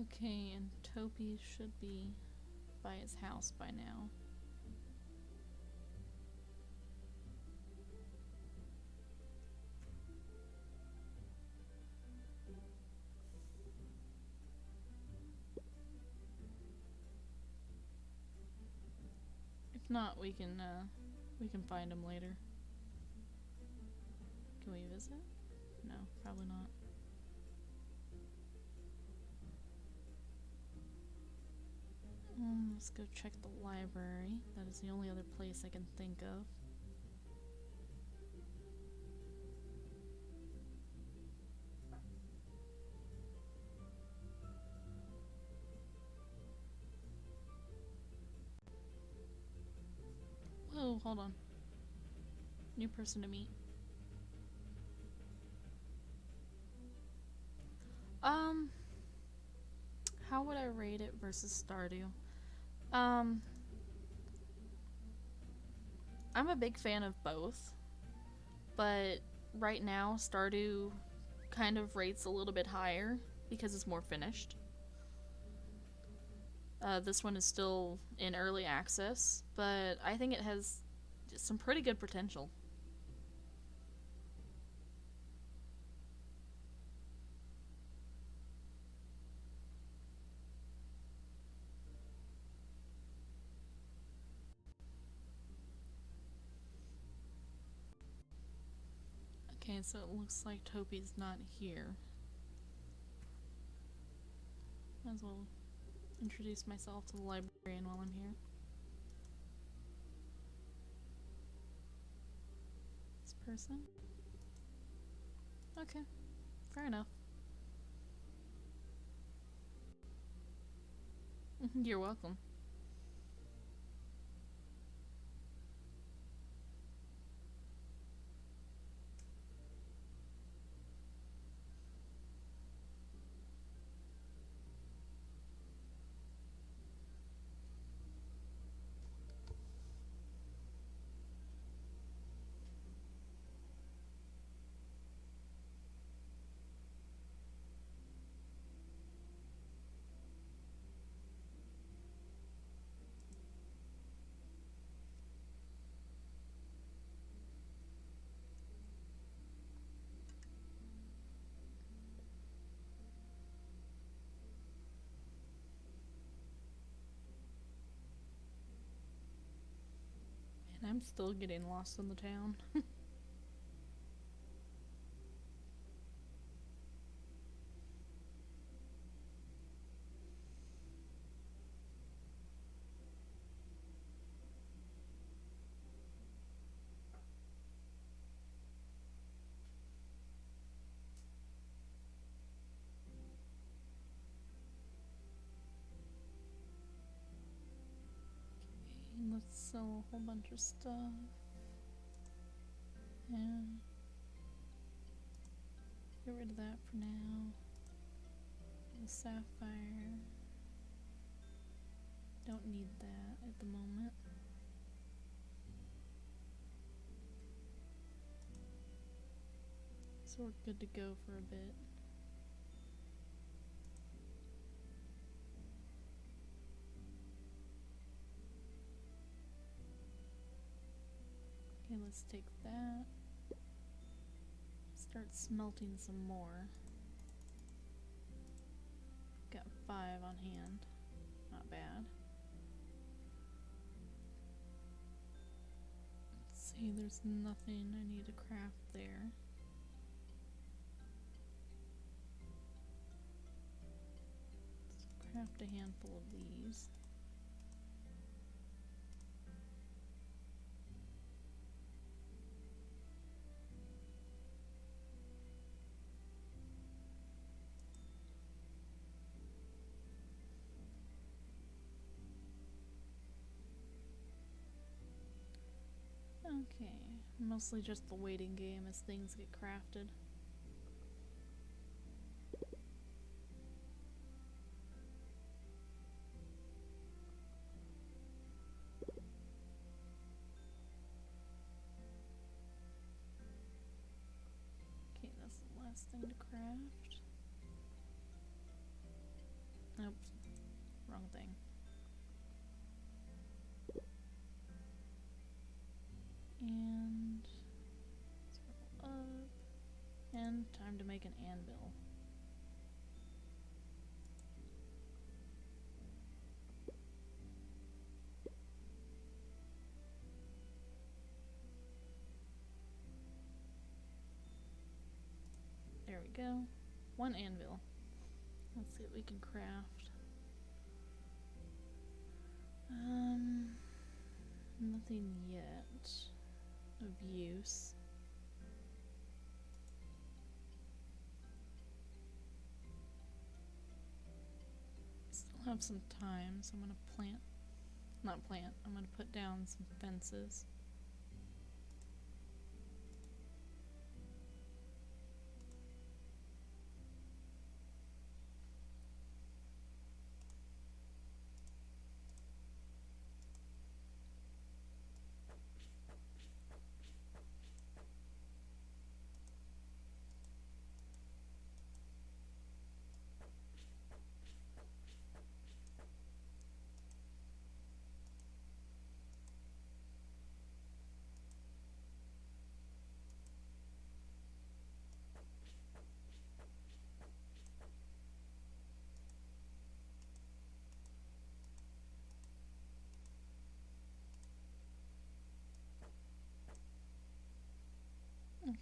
Okay, and Topi should be by his house by now. If not, we can find him later. Can we visit? No, probably not. Let's go check the library. That is the only other place I can think of. Whoa, hold on. New person to meet. How would I rate it versus Stardew? I'm a big fan of both, but right now Stardew kind of rates a little bit higher because it's more finished. This one is still in early access, but I think it has some pretty good potential. Okay, so it looks like Topi's not here. Might as well introduce myself to the librarian while I'm here. person. Okay, fair enough. You're welcome. And I'm still getting lost in the town. Okay, let's sell a whole bunch of stuff. And get rid of that for now. The sapphire. Don't need that at the moment. So we're good to go for a bit. Okay, let's take that. Start smelting some more. Got 5 on hand. Not bad. Let's see, there's nothing I need to craft there. Let's craft a handful of these. Okay, mostly just the waiting game as things get crafted. Okay, that's the last thing to craft. Oops, wrong thing. And scroll up. And time to make an anvil. There we go. 1 anvil. Let's see what we can craft. Nothing yet of use. Still have some time, so I'm gonna I'm gonna put down some fences.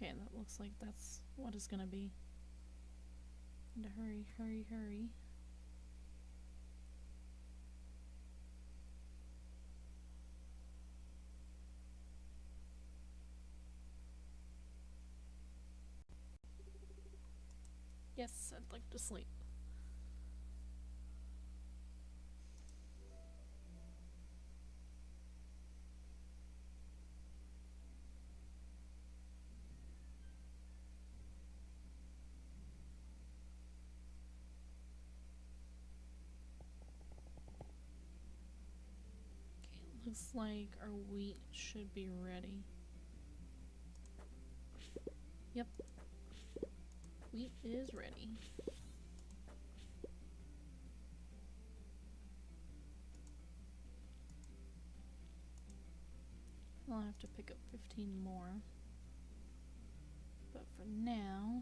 Okay, that looks like that's what it's gonna be. And to hurry, hurry, hurry. Yes, I'd like to sleep. Okay, looks like our wheat should be ready. Yep. Wheat is ready. I'll have to pick up 15 more. But for now...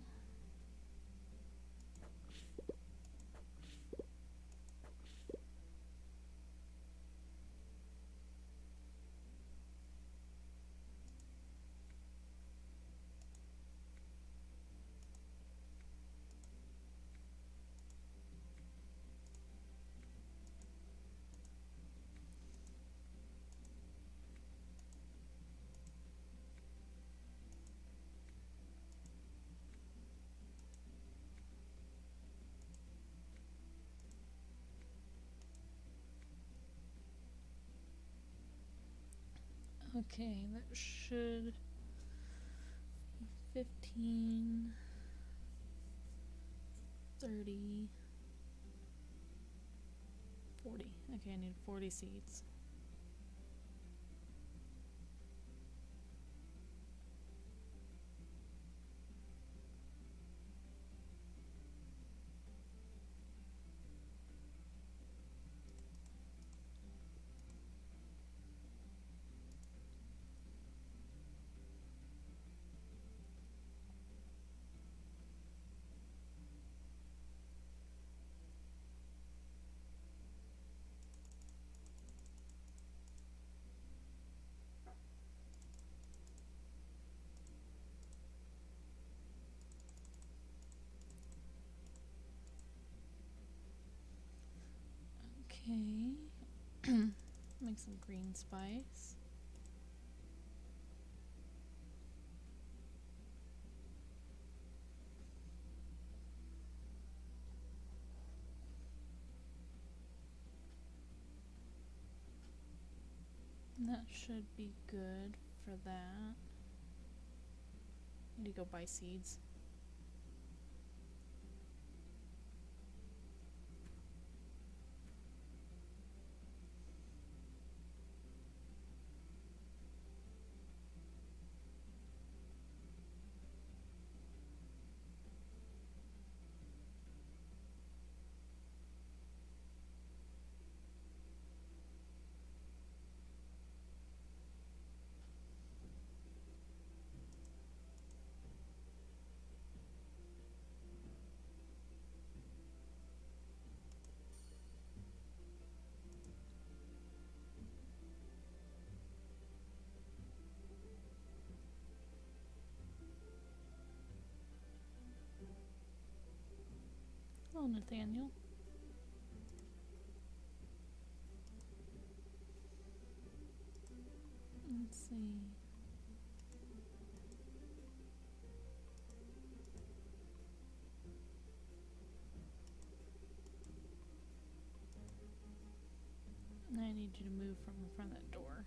Okay, that should... 15... 30... 40. Okay, I need 40 seeds. Okay. Make some green spice. And that should be good for that. I need to go buy seeds. Hello, Nathaniel. Let's see. I need you to move from in front of that door.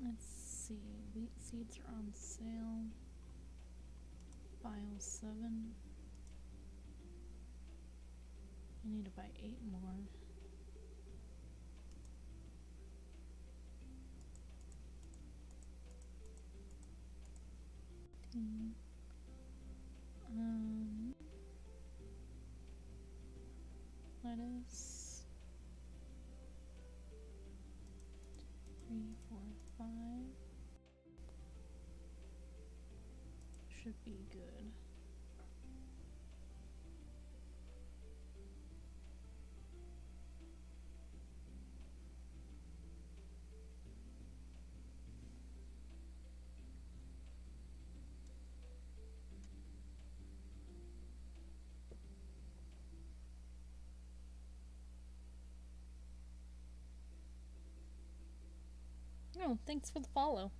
Let's see. Wheat seeds are on sale. File 7. I need to buy 8 more. Lettuce. 3, 4, 5. Should be good. Oh, thanks for the follow.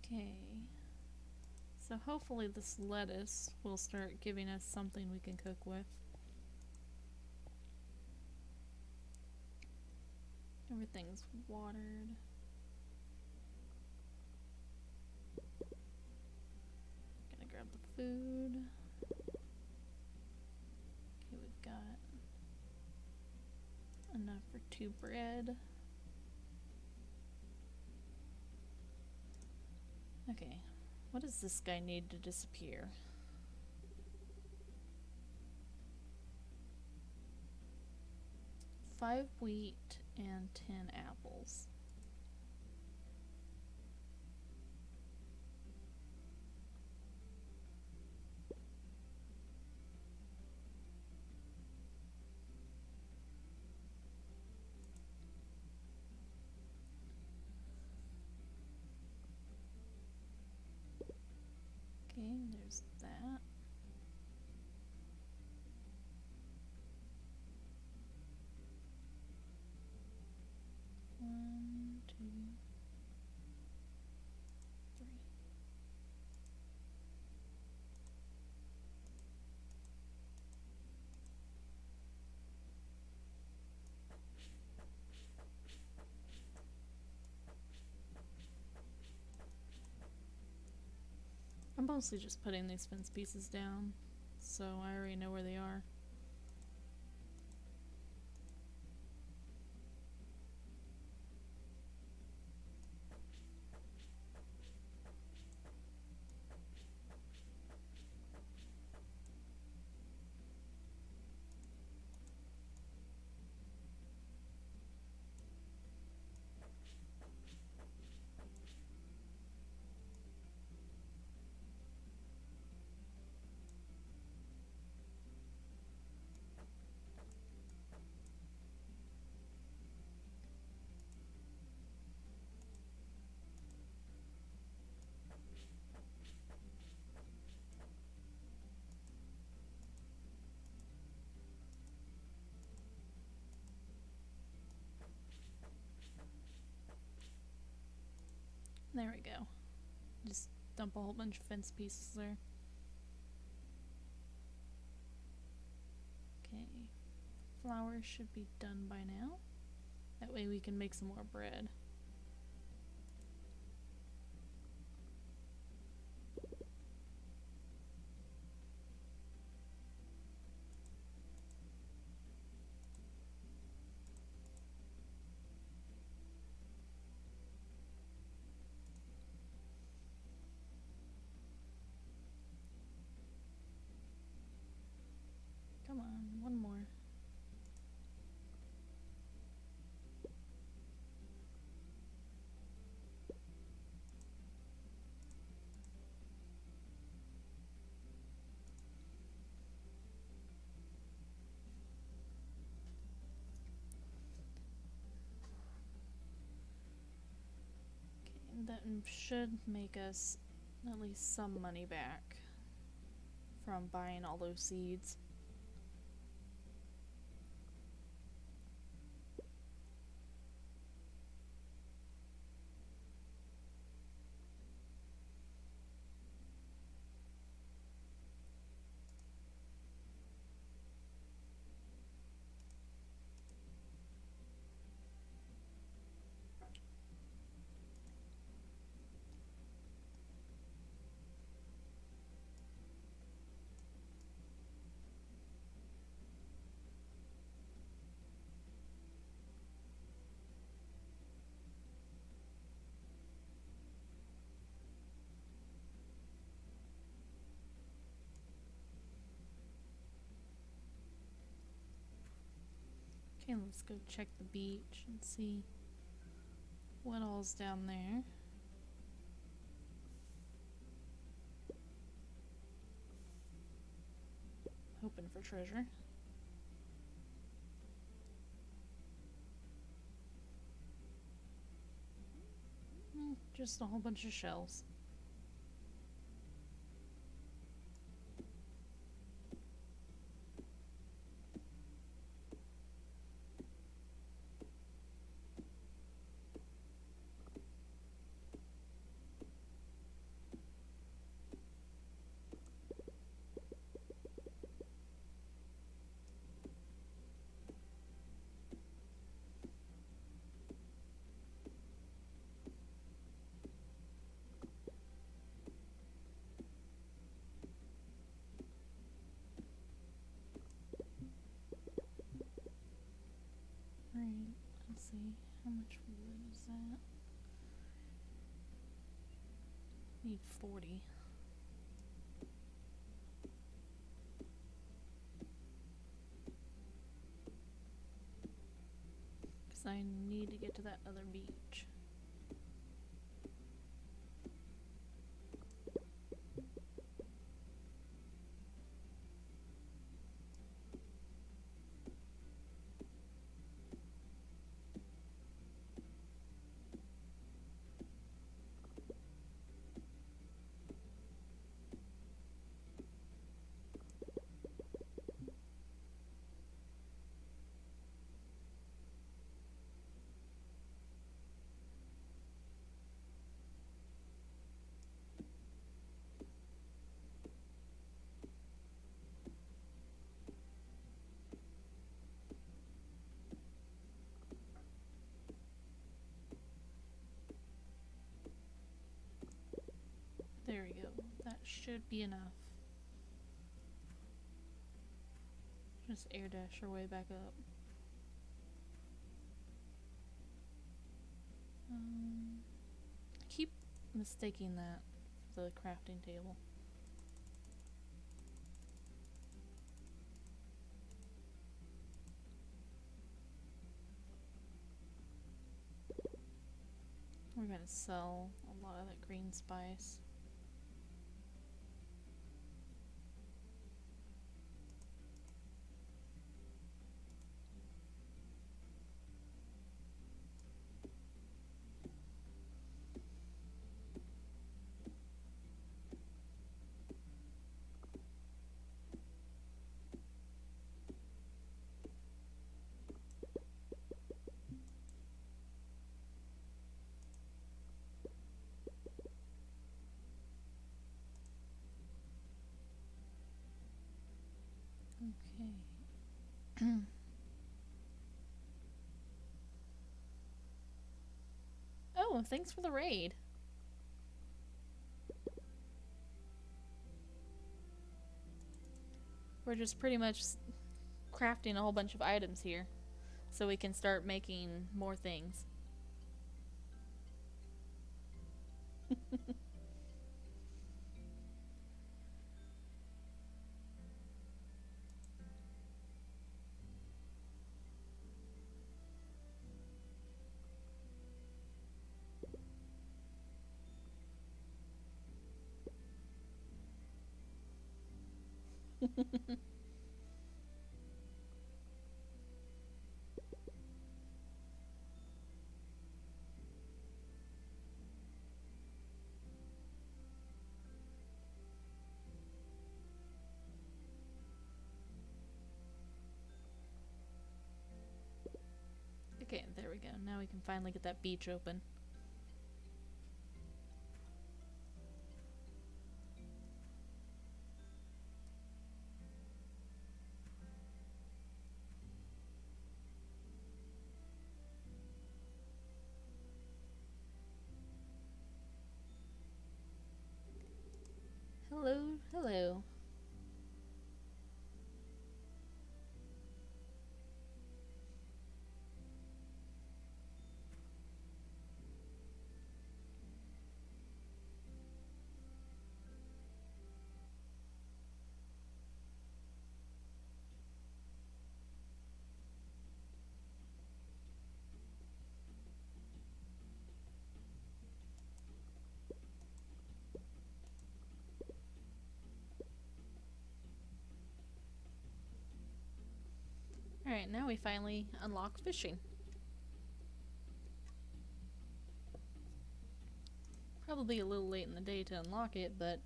Okay. So hopefully this lettuce will start giving us something we can cook with. Everything's watered. Gonna grab the food. Okay, we've got enough for 2 bread. Okay, what does this guy need to disappear? 5 wheat and 10 apples. Okay, there's that. One, two, three. I'm mostly just putting these fence pieces down, so I already know where they are. There we go. Just dump a whole bunch of fence pieces there. Okay. Flour should be done by now. That way we can make some more bread. should make us at least some money back from buying all those seeds. Okay, let's go check the beach and see what all's down there. Hoping for treasure. Just a whole bunch of shells. Right, let's see. How much wood is that? Need 40. Because I need to get to that other beach. There we go. That should be enough. Just air dash our way back up. I keep mistaking that for the crafting table. We're gonna sell a lot of that green spice. Okay. Oh, thanks for the raid. We're just pretty much crafting a whole bunch of items here so we can start making more things. we go. Now we can finally get that beach open. Hello, hello. Alright, now we finally unlock fishing. Probably a little late in the day to unlock it, but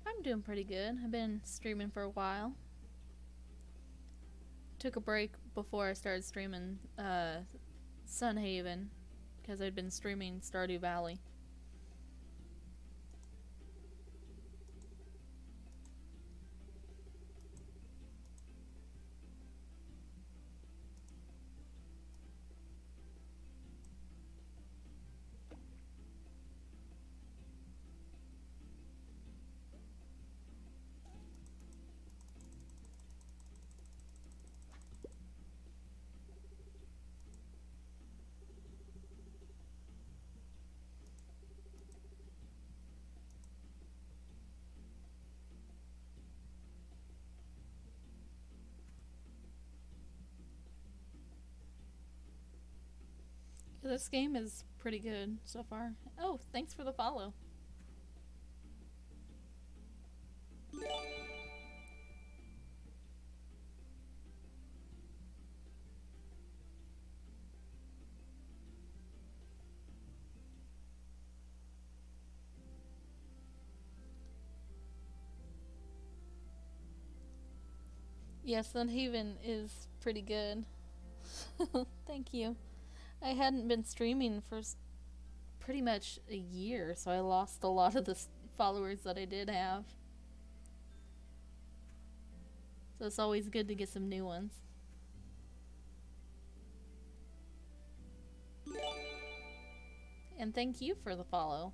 I'm doing pretty good. I've been streaming for a while. Took a break before I started streaming Sunhaven because I'd been streaming Stardew Valley. This game is pretty good so far. Oh, thanks for the follow. Yes, Sunhaven is pretty good. Thank you. I hadn't been streaming for pretty much a year, so I lost a lot of the followers that I did have. So it's always good to get some new ones. And thank you for the follow.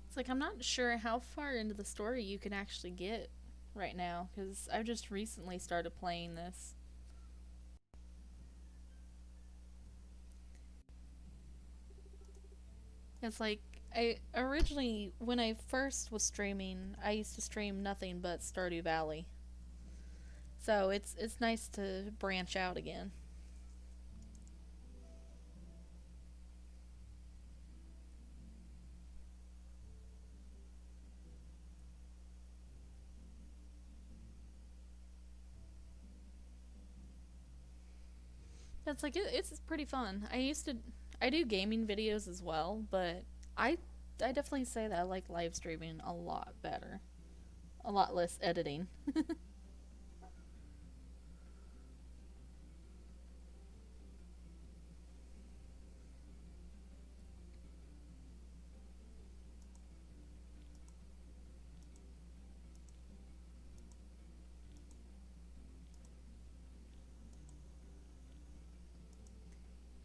It's like I'm not sure how far into the story you can actually get right now, because I've just recently started playing this. It's like I originally, when I first was streaming, I used to stream nothing but Stardew Valley. So it's nice to branch out again. It's like it's pretty fun. I do gaming videos as well, but I I definitely say that I like live streaming a lot better. A lot less editing.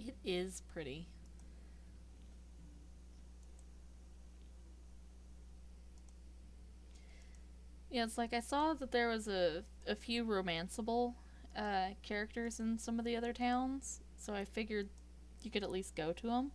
It is pretty. Yeah, it's like I saw that there was a few romanceable characters in some of the other towns, so I figured you could at least go to them.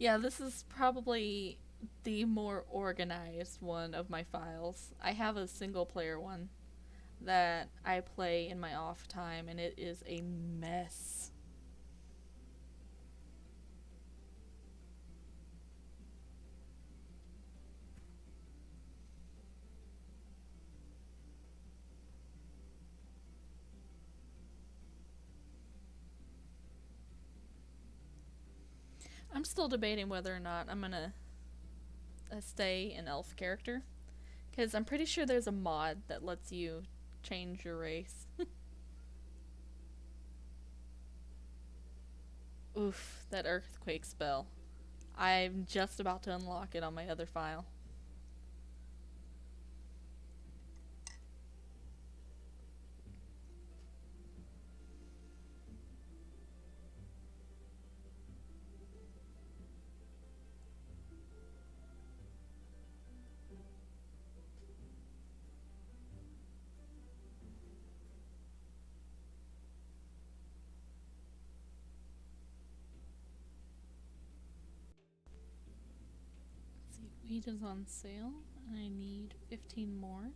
Yeah, this is probably the more organized one of my files. I have a single player one that I play in my off time, and it is a mess. I'm still debating whether or not I'm gonna stay an elf character, because I'm pretty sure there's a mod that lets you change your race. Oof, that earthquake spell. I'm just about to unlock it on my other file. Let's see, wheat is on sale, and I need 15 more.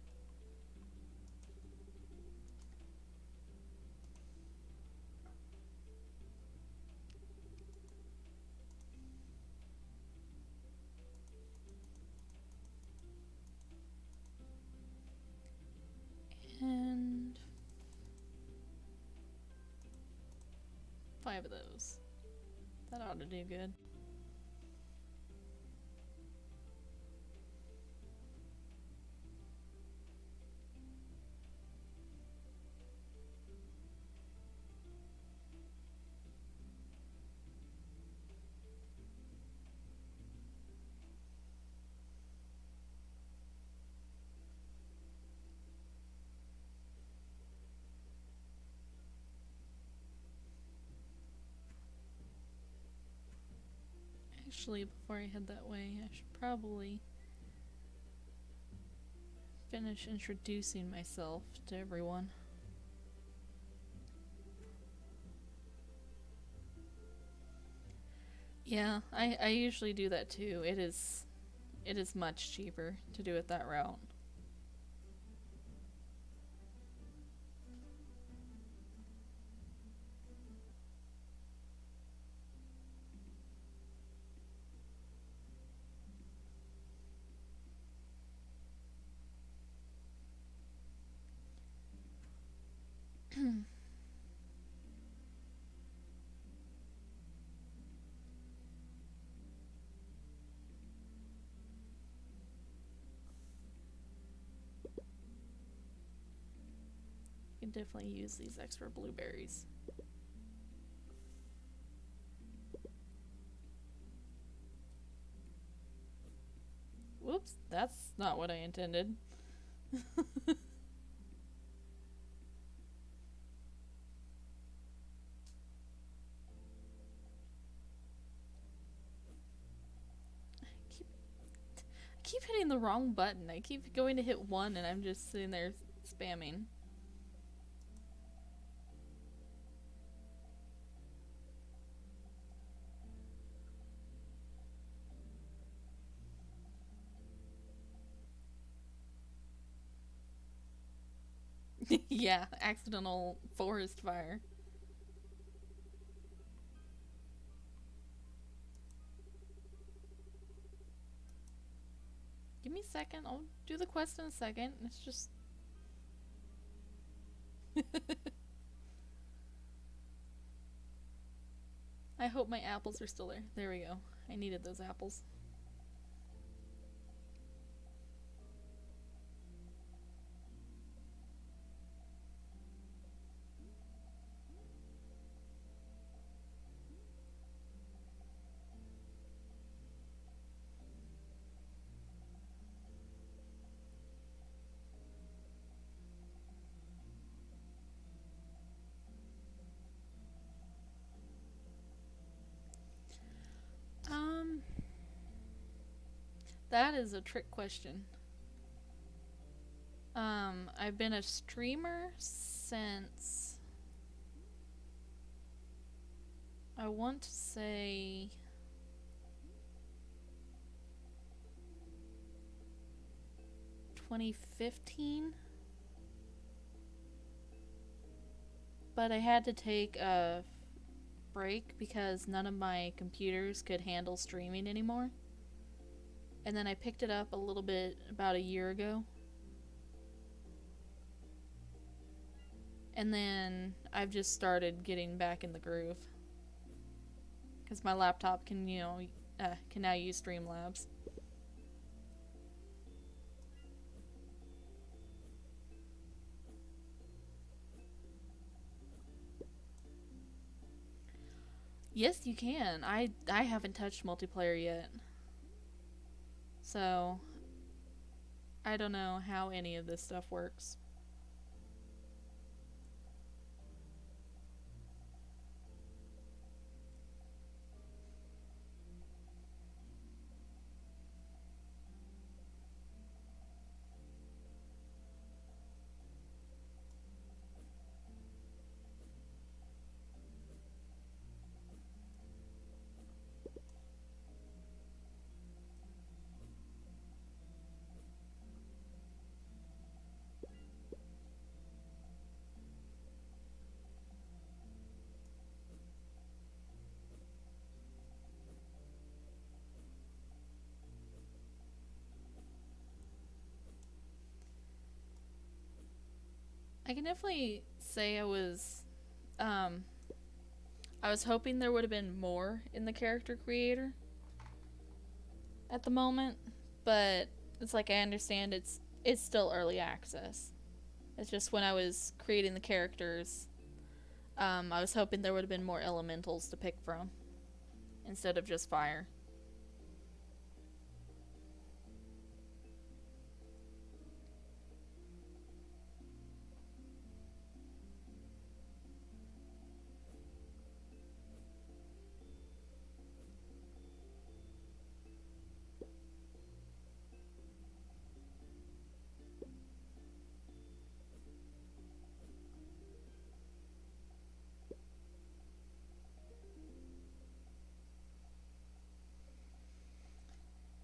And 5 of those. That ought to do good. Actually, before I head that way, I should probably finish introducing myself to everyone. Yeah, I usually do that too. It is much cheaper to do it that route. You can definitely use these extra blueberries. Whoops, that's not what I intended. keep I keep hitting the wrong button. I keep going to hit 1 and I'm just sitting there spamming. Yeah, accidental forest fire. Give me a second. I'll do the quest in a second. It's just. I hope my apples are still there. There we go. I needed those apples. Um, that is a trick question. I've been a streamer since I want to say 2015. But I had to take a break because none of my computers could handle streaming anymore. And then I picked it up a little bit about a year ago. And then I've just started getting back in the groove. Because my laptop can, can now use Streamlabs. Yes, you can. I haven't touched multiplayer yet. So, I don't know how any of this stuff works. I can definitely say I was hoping there would have been more in the character creator at the moment, but it's like I understand it's still early access. It's just when I was creating the characters, I was hoping there would have been more elementals to pick from instead of just fire.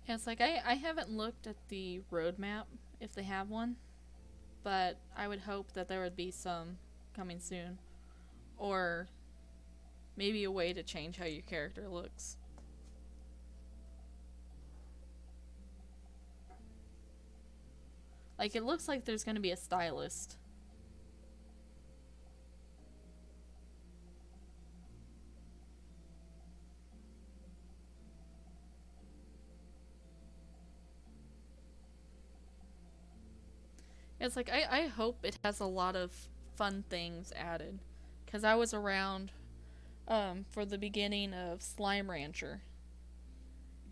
Yeah, it's like I haven't looked at the roadmap if they have one, but I would hope that there would be some coming soon. Or maybe a way to change how your character looks. Like, it looks like there's going to be a stylist. It's like, I hope it has a lot of fun things added. Because I was around for the beginning of Slime Rancher.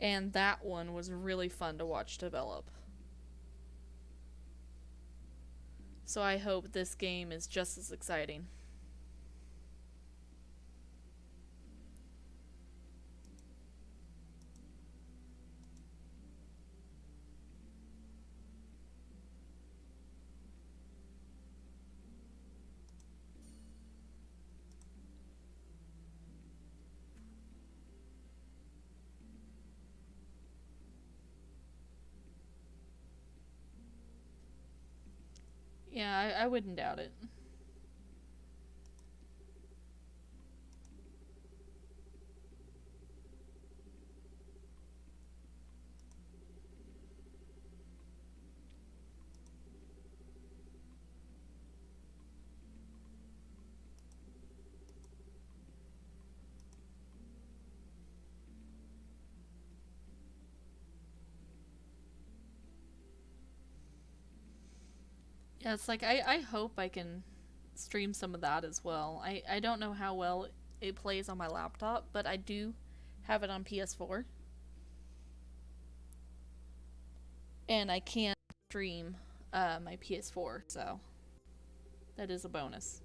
And that one was really fun to watch develop. So I hope this game is just as exciting. Yeah, I wouldn't doubt it. Yeah, it's like I hope I can stream some of that as well. I don't know how well it plays on my laptop, but I do have it on PS4. And I can stream my PS4, so that is a bonus.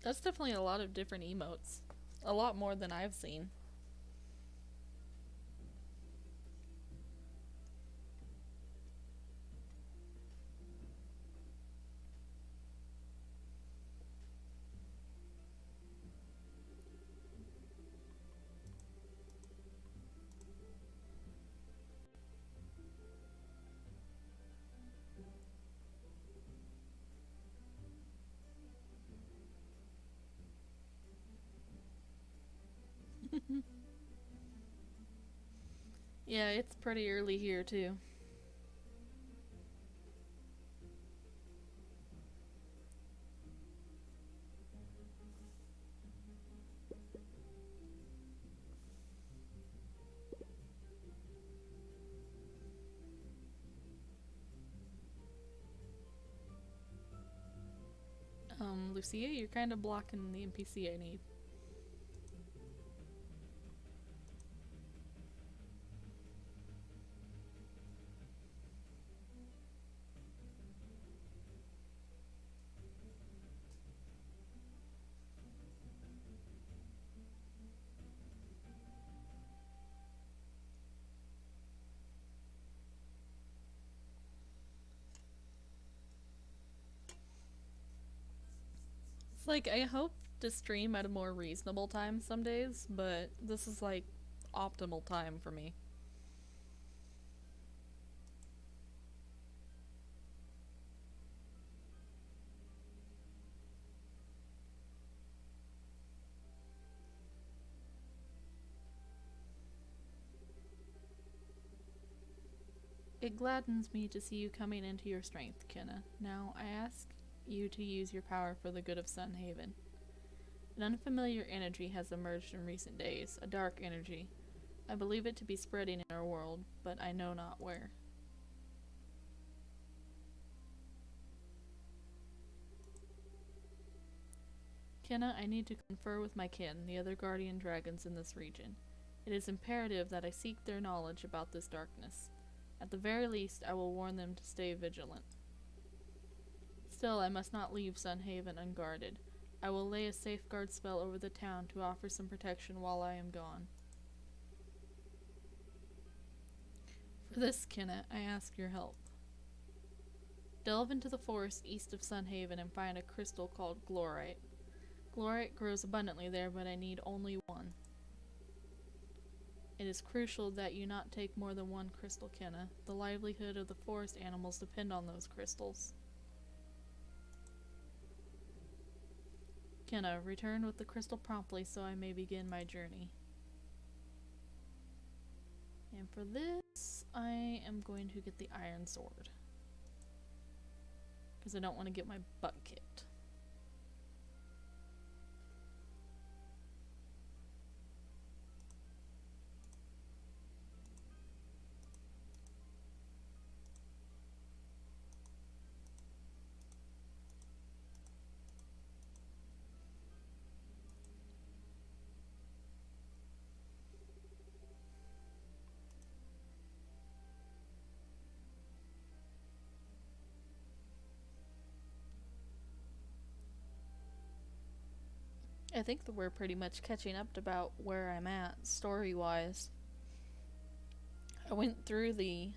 That's definitely a lot of different emotes. A lot more than I've seen. Yeah, it's pretty early here, too. Lucia, you're kind of blocking the NPC I need. It's like, I hope to stream at a more reasonable time some days, but this is like optimal time for me. It gladdens me to see you coming into your strength, Kenna. Now, I ask you to use your power for the good of Sunhaven. An unfamiliar energy has emerged in recent days, a dark energy. I believe it to be spreading in our world, but I know not where. Kenna, I need to confer with my kin, the other guardian dragons in this region. It is imperative that I seek their knowledge about this darkness. At the very least, I will warn them to stay vigilant. Still, I must not leave Sunhaven unguarded. I will lay a safeguard spell over the town to offer some protection while I am gone. For this, Kenna, I ask your help. Delve into the forest east of Sunhaven and find a crystal called Glorite. Glorite grows abundantly there, but I need only one. It is crucial that you not take more than one crystal, Kenna. The livelihood of the forest animals depend on those crystals. Kenna, return with the crystal promptly so I may begin my journey. And for this, I am going to get the iron sword. Because I don't want to get my butt kicked. I think that we're pretty much catching up to about where I'm at story-wise. I went through the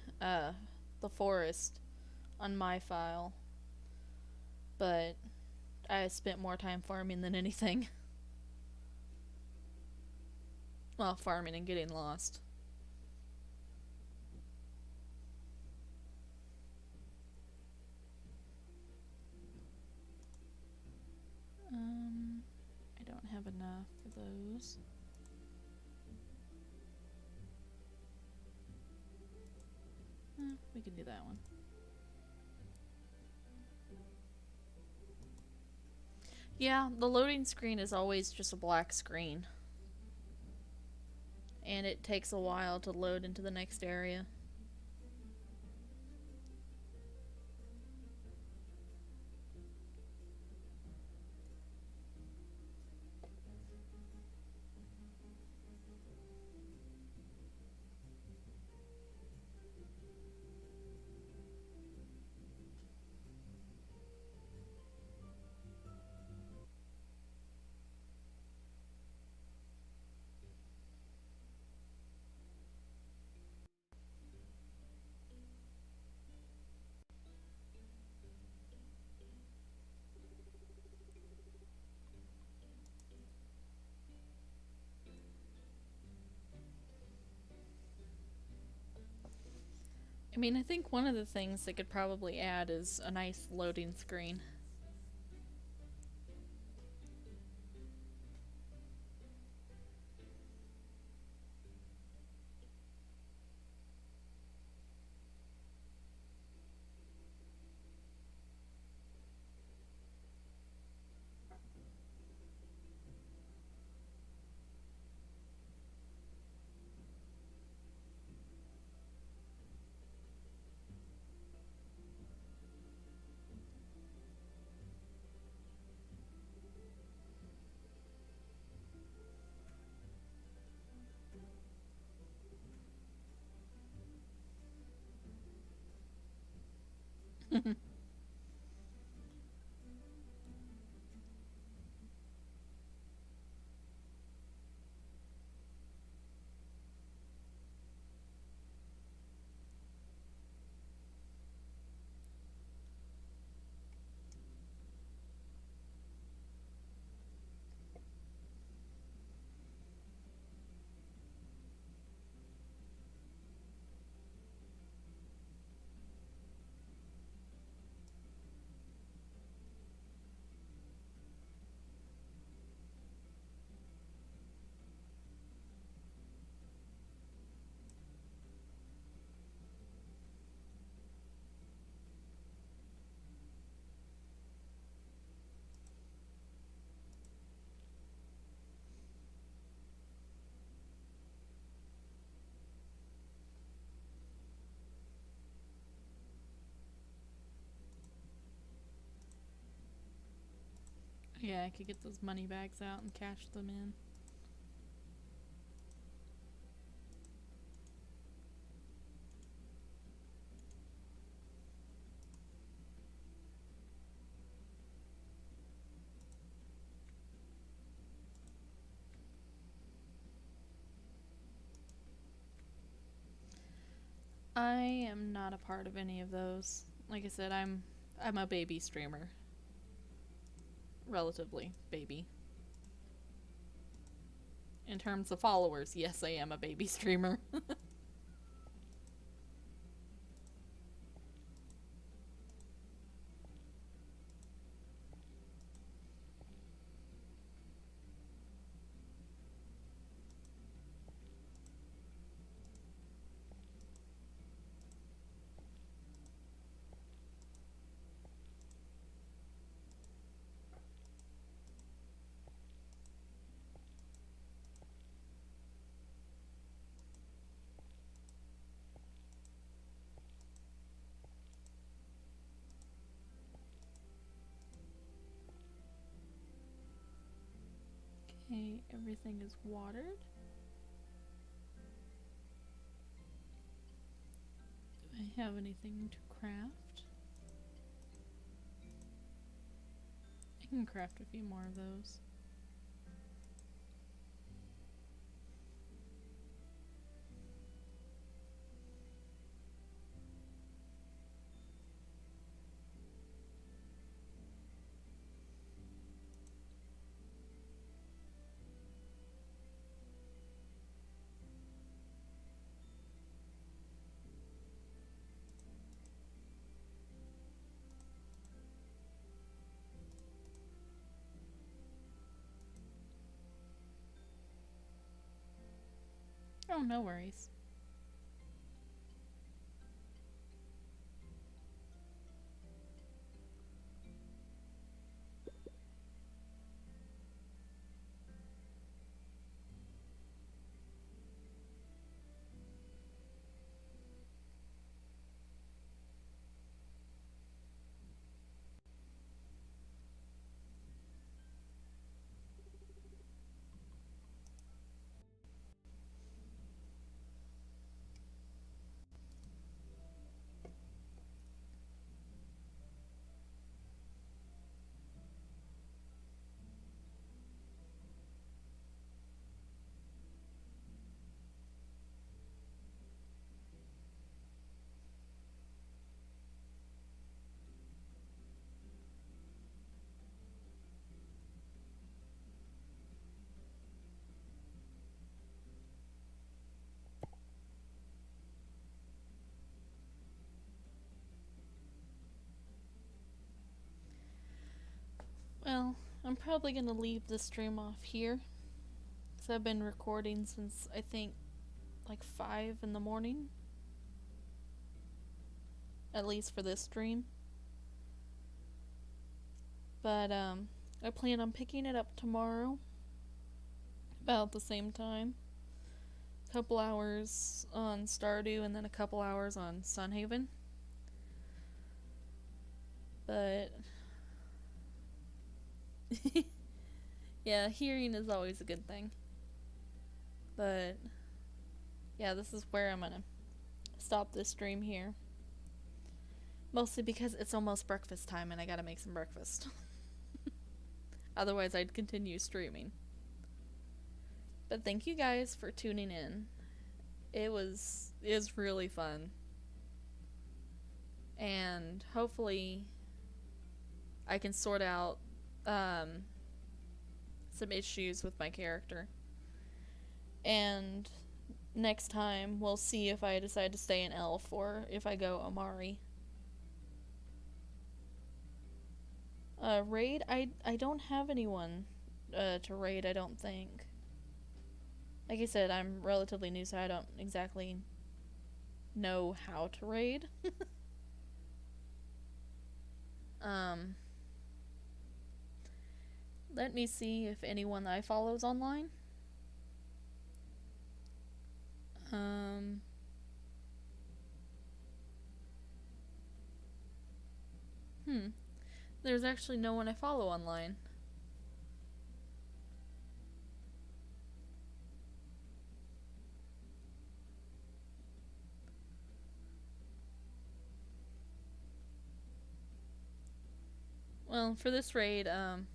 forest on my file, but I spent more time farming than anything. Well, farming and getting lost. I don't have enough for those. We can do that one. Yeah, the loading screen is always just a black screen. And it takes a while to load into the next area. I mean, I think one of the things they could probably add is a nice loading screen. Yeah, I could get those money bags out and cash them in. I am not a part of any of those. Like I said, I'm a baby streamer. Relatively baby. In terms of followers, yes, I am a baby streamer. Okay, everything is watered. Do I have anything to craft? I can craft a few more of those. Oh, no worries. I'm probably gonna leave the stream off here, because I've been recording since I think like 5 in the morning, at least for this stream. But I plan on picking it up tomorrow about the same time. A couple hours on Stardew and then a couple hours on Sunhaven. But yeah, hearing is always a good thing. But yeah, this is where I'm gonna stop this stream here. Mostly because it's almost breakfast time and I gotta make some breakfast. Otherwise, I'd continue streaming. But thank you guys for tuning in. It was really fun. And hopefully I can sort out some issues with my character. And next time we'll see if I decide to stay an elf or if I go Amari. Raid? I don't have anyone to raid, I don't think. Like I said, I'm relatively new, so I don't exactly know how to raid. Let me see if anyone I follow is online. There's actually no one I follow online. Well, for this raid, I'm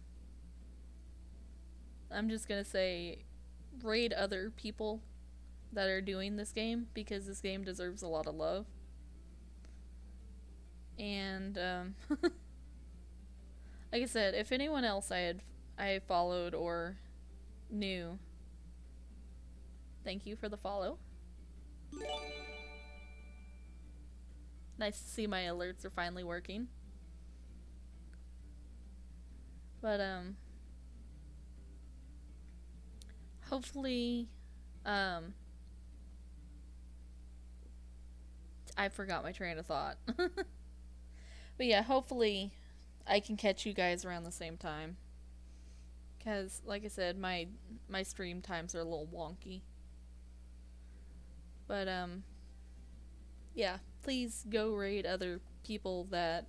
just gonna say raid other people that are doing this game, because this game deserves a lot of love. And like I said, if anyone else I followed or knew, thank you for the follow. Nice to see my alerts are finally working. But hopefully I forgot my train of thought. But yeah, hopefully I can catch you guys around the same time. Because, like I said, my stream times are a little wonky. But, yeah, please go raid other people that,